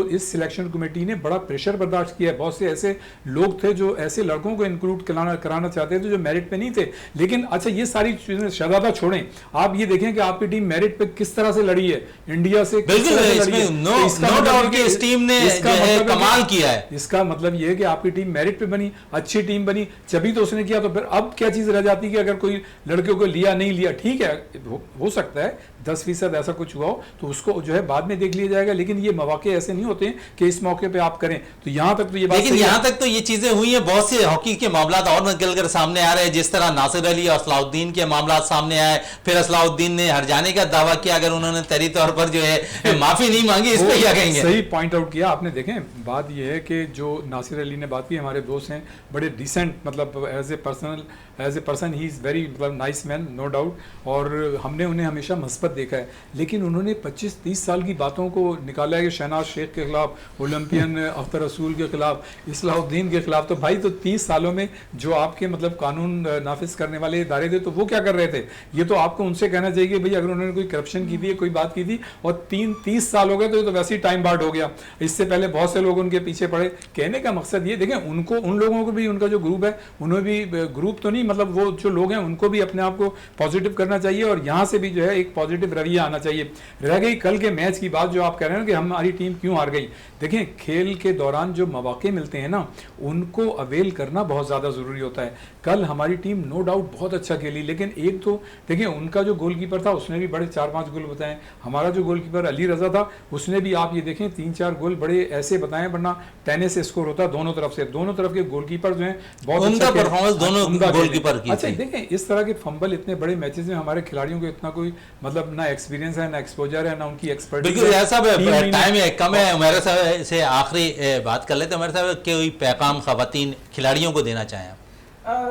इस सिलेक्शन कमेटी ने बड़ा प्रेशर बर्दाश्त किया है। बहुत से ऐसे लोग थे जो ऐसे लड़कों को इंक्लूड कराना चाहते थे जो मेरिट पे नहीं थे। लेकिन अच्छा, ये सारी चीज़ें शहजादा छोड़ें, आप ये देखें कि आपकी टीम मेरिट पे किस तरह से लड़ी है, इंडिया से बिल्कुल, इसमें नो डाउट कि इस टीम ने कमाल किया है। इसका मतलब ये है कि आपकी टीम मेरिट पे बनी, अच्छी टीम बनी, जब तो उसने किया। तो फिर अब क्या चीज रह जाती है कि अगर कोई लड़कियों को लिया नहीं लिया, ठीक है, हो सकता है 10% ऐसा कुछ हुआ हो तो उसको जो है बाद में देख लिया जाएगा। लेकिन ये मौके ऐसे नहीं होते हैं कि इस मौके पे आप करें। तो यहाँ तक तो ये बात, लेकिन यहाँ तक तो ये चीजें हुई हैं, बहुत से हॉकी के मामला और निकल कर सामने आ रहे हैं, जिस तरह नासिर अली और असलाउद्दीन के मामला सामने आए, फिर असलाउद्दीन ने हट जाने का दावा किया, अगर उन्होंने तहरी तौर पर जो है माफी नहीं मांगी, इस पे क्या कहेंगे? सही पॉइंट आउट किया आपने। देखें, बात यह है कि जो नासिर अली ने बात की, हमारे दोस्त हैं, बड़े डिसेंट, मतलब as a person he is very मतलब नाइस मैन, नो डाउट, और हमने उन्हें हमेशा मस्बत देखा है। लेकिन उन्होंने 25-30 साल की बातों को निकाला है कि शहनाज शेख के खिलाफ, ओलंपियन अख्तर रसूल के खिलाफ, इस्लाउद्दीन के खिलाफ। तो भाई, तो 30 सालों में जो आपके मतलब कानून नाफिज करने वाले इदारे थे, तो वो क्या कर रहे थे? ये तो आपको उनसे कहना चाहिए कि भाई अगर उन्होंने कोई करप्शन की थी, कोई बात की थी और 30 साल हो गए, तो वैसे ही टाइम बार्ड हो गया। इससे पहले बहुत से लोग उनके पीछे पड़े। कहने का मकसद ये, देखें, उनको, उन लोगों को भी, उनका जो ग्रुप है, उन्हें भी ग्रुप तो नहीं मतलब वो जो लोग हैं उनको भी अपने आप को पॉजिटिव करना चाहिए और यहाँ से भी जो है एक पॉजिटिव रवैया आना चाहिए। रह गई कल के मैच की बात जो आप कह रहे हैं कि हमारी टीम क्यों हार गई, देखें खेल के दौरान जो मौके मिलते हैं ना उनको अवेल करना बहुत ज़्यादा ज़रूरी होता है। कल हमारी टीम नो डाउट बहुत अच्छा खेली, लेकिन एक तो देखिए उनका जो गोलकीपर था उसने भी बड़े 4-5 गोल बताए, हमारा जो गोलकीपर अली रजा था उसने भी, आप ये देखें 3-4 गोल बड़े ऐसे बताए, वरना टेनिस से स्कोर होता दोनों तरफ से। दोनों तरफ के गोलकीपर जो हैं बहुत उनका परफॉर्मेंस दोनों गोलकीपर की अच्छा। देखें इस तरह के फंबल इतने बड़े मैचेस में हमारे खिलाड़ियों को इतना कोई मतलब ना एक्सपीरियंस है, ना एक्सपोजर है, ना उनकी एक्सपर्टीज। बिल्कुल ऐसा टाइम है कम है, मेरे साहब से आखिरी बात कर लेते हैं। मेरे साहब कोई पैगाम खवातीन खिलाड़ियों को देना चाहें आप?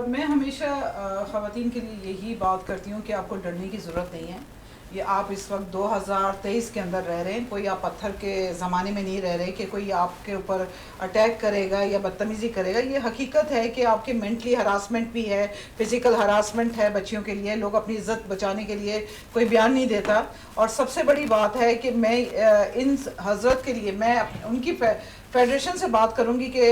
मैं हमेशा ख़वातीन के लिए यही बात करती हूँ कि आपको डरने की ज़रूरत नहीं है। ये आप इस वक्त 2023 के अंदर रह रहे हैं, कोई आप पत्थर के ज़माने में नहीं रह रहे कि कोई आपके ऊपर अटैक करेगा या बदतमीज़ी करेगा। ये हकीकत है कि आपके मेंटली हरासमेंट भी है, फिज़िकल हरासमेंट है बच्चियों के लिए। लोग अपनी इज़्ज़त बचाने के लिए कोई बयान नहीं देता। और सबसे बड़ी बात है कि मैं इन हज़रत के लिए मैं उनकी फेडरेशन से बात करूँगी कि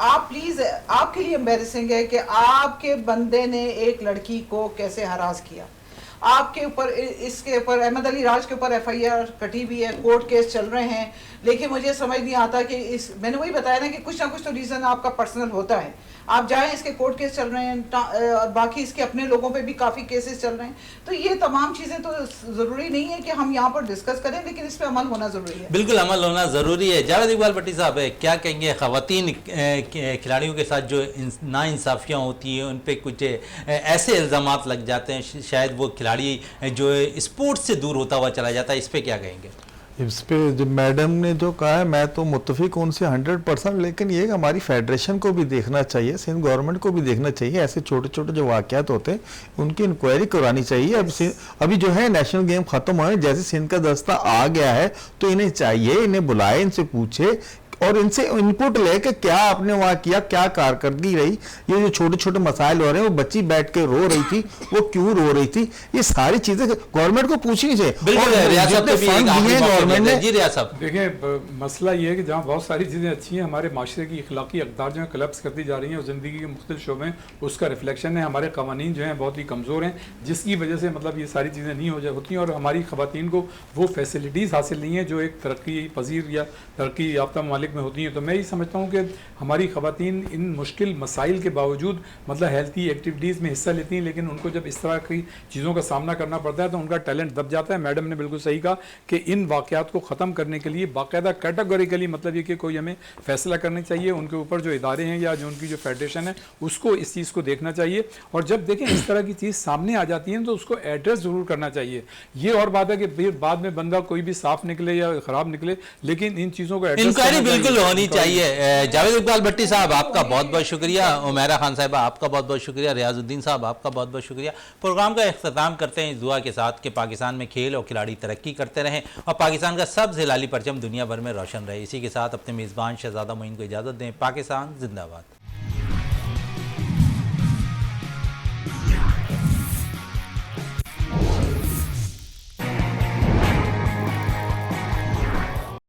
आप प्लीज़, आपके लिए एम्बेरसिंग है कि आपके बंदे ने एक लड़की को कैसे हरास किया। आपके ऊपर, इसके ऊपर अहमद अली राज के ऊपर FIR कटी हुई है, कोर्ट केस चल रहे हैं, लेकिन मुझे समझ नहीं आता कि इस, मैंने वही बताया ना कि कुछ ना कुछ तो रीज़न आपका पर्सनल होता है। आप जाएं, इसके कोर्ट केस चल रहे हैं और बाकी इसके अपने लोगों पे भी काफ़ी केसेस चल रहे हैं। तो ये तमाम चीज़ें तो ज़रूरी नहीं है कि हम यहाँ पर डिस्कस करें, लेकिन इस पर अमल होना ज़रूरी है। बिल्कुल अमल होना ज़रूरी है। जावेद इकबाल भट्टी साहब क्या कहेंगे, ख़वातीन खिलाड़ियों के साथ जो नाइंसाफ़ियाँ होती हैं उन पर कुछ ऐसे इल्ज़ामात लग जाते हैं, शायद वो खिलाड़ी जो स्पोर्ट्स से दूर होता हुआ चला जाता है, इस पर क्या कहेंगे? इस पे जो मैडम ने जो कहा है मैं तो मुत्तफिक हूं उनसे 100%, लेकिन ये हमारी फेडरेशन को भी देखना चाहिए, सिंध गवर्नमेंट को भी देखना चाहिए। ऐसे छोटे छोटे जो वाक़यात होते हैं उनकी इंक्वायरी करानी चाहिए। अभी जो है नेशनल गेम खत्म हुए, जैसे सिंध का दस्ता आ गया है तो इन्हें चाहिए, इन्हें बुलाए, इनसे पूछे और इनसे इनपुट ले कि क्या आपने वहाँ किया, क्या कारकर्दगी रही। ये जो छोटे छोटे मसाइल हो रहे हैं, वो बच्ची बैठ के रो रही थी, वो क्यों रो रही थी, ये सारी चीजें गवर्नमेंट को पूछनी चाहिए। गवर्नमेंट ने देखिए मसला ये है कि जहाँ बहुत सारी चीज़ें अच्छी हैं, हमारे माशरे की अखलाकी अक़दार जो है कलप्स करती जा रही हैं और ज़िंदगी के मुख्तलिफ शोबे उसका रिफ्लेक्शन है। हमारे कवानीन जो हैं बहुत ही कमज़ोर हैं, जिसकी वजह से मतलब ये सारी चीज़ें नहीं होती हैं और हमारी ख़वातीन को वो फैसिलिटीज़ हासिल नहीं है जो एक तरक्की पजीर या तरक्की याफ्ता ममालिक में होती हैं। तो मैं ये समझता हूँ कि हमारी ख़वातीन इन मुश्किल मसाइल के बावजूद मतलब हेल्थी एक्टिविटीज़ में हिस्सा लेती हैं, लेकिन उनको जब इस तरह की चीज़ों का सामना करना पड़ता है तो उनका टैलेंट दब जाता है। मैडम ने बिल्कुल सही कहा कि इन वाक़यात को ख़त्म करने के लिए बाकायदा कैटेगोरिकली मतलब ये कि कोई हमें फ़ैसला करना चाहिए, उनके ऊपर जो इदारे हैं या जो उनकी जो फेडरेशन है उसको इस चीज़ को देखना चाहिए। और जब देखें इस तरह की चीज़ सामने आ जाती है तो उसको एड्रेस ज़रूर करना चाहिए। ये और बात है कि फिर बाद में बंदा कोई भी साफ निकले या ख़राब निकले, लेकिन इन चीज़ों को इंक्वायरी बिल्कुल होनी चाहिए। जावेद इकबाल भट्टी साहब आपका बहुत बहुत शुक्रिया, उमैरा खान साहिबा आपका बहुत बहुत शुक्रिया, रियाजुद्दीन साहब आपका बहुत बहुत शुक्रिया। प्रोग्राम का इख्तिताम करते हैं इस दुआ के साथ कि पाकिस्तान में खेल और खिलाड़ी तरक्की करते रहें और पाकिस्तान का सबसे लाली परचम दुनिया भर में रोशन रहे। इसी के साथ अपने मेज़बान शहजादा मोइन को इजाज़त दें। पाकिस्तान जिंदाबाद।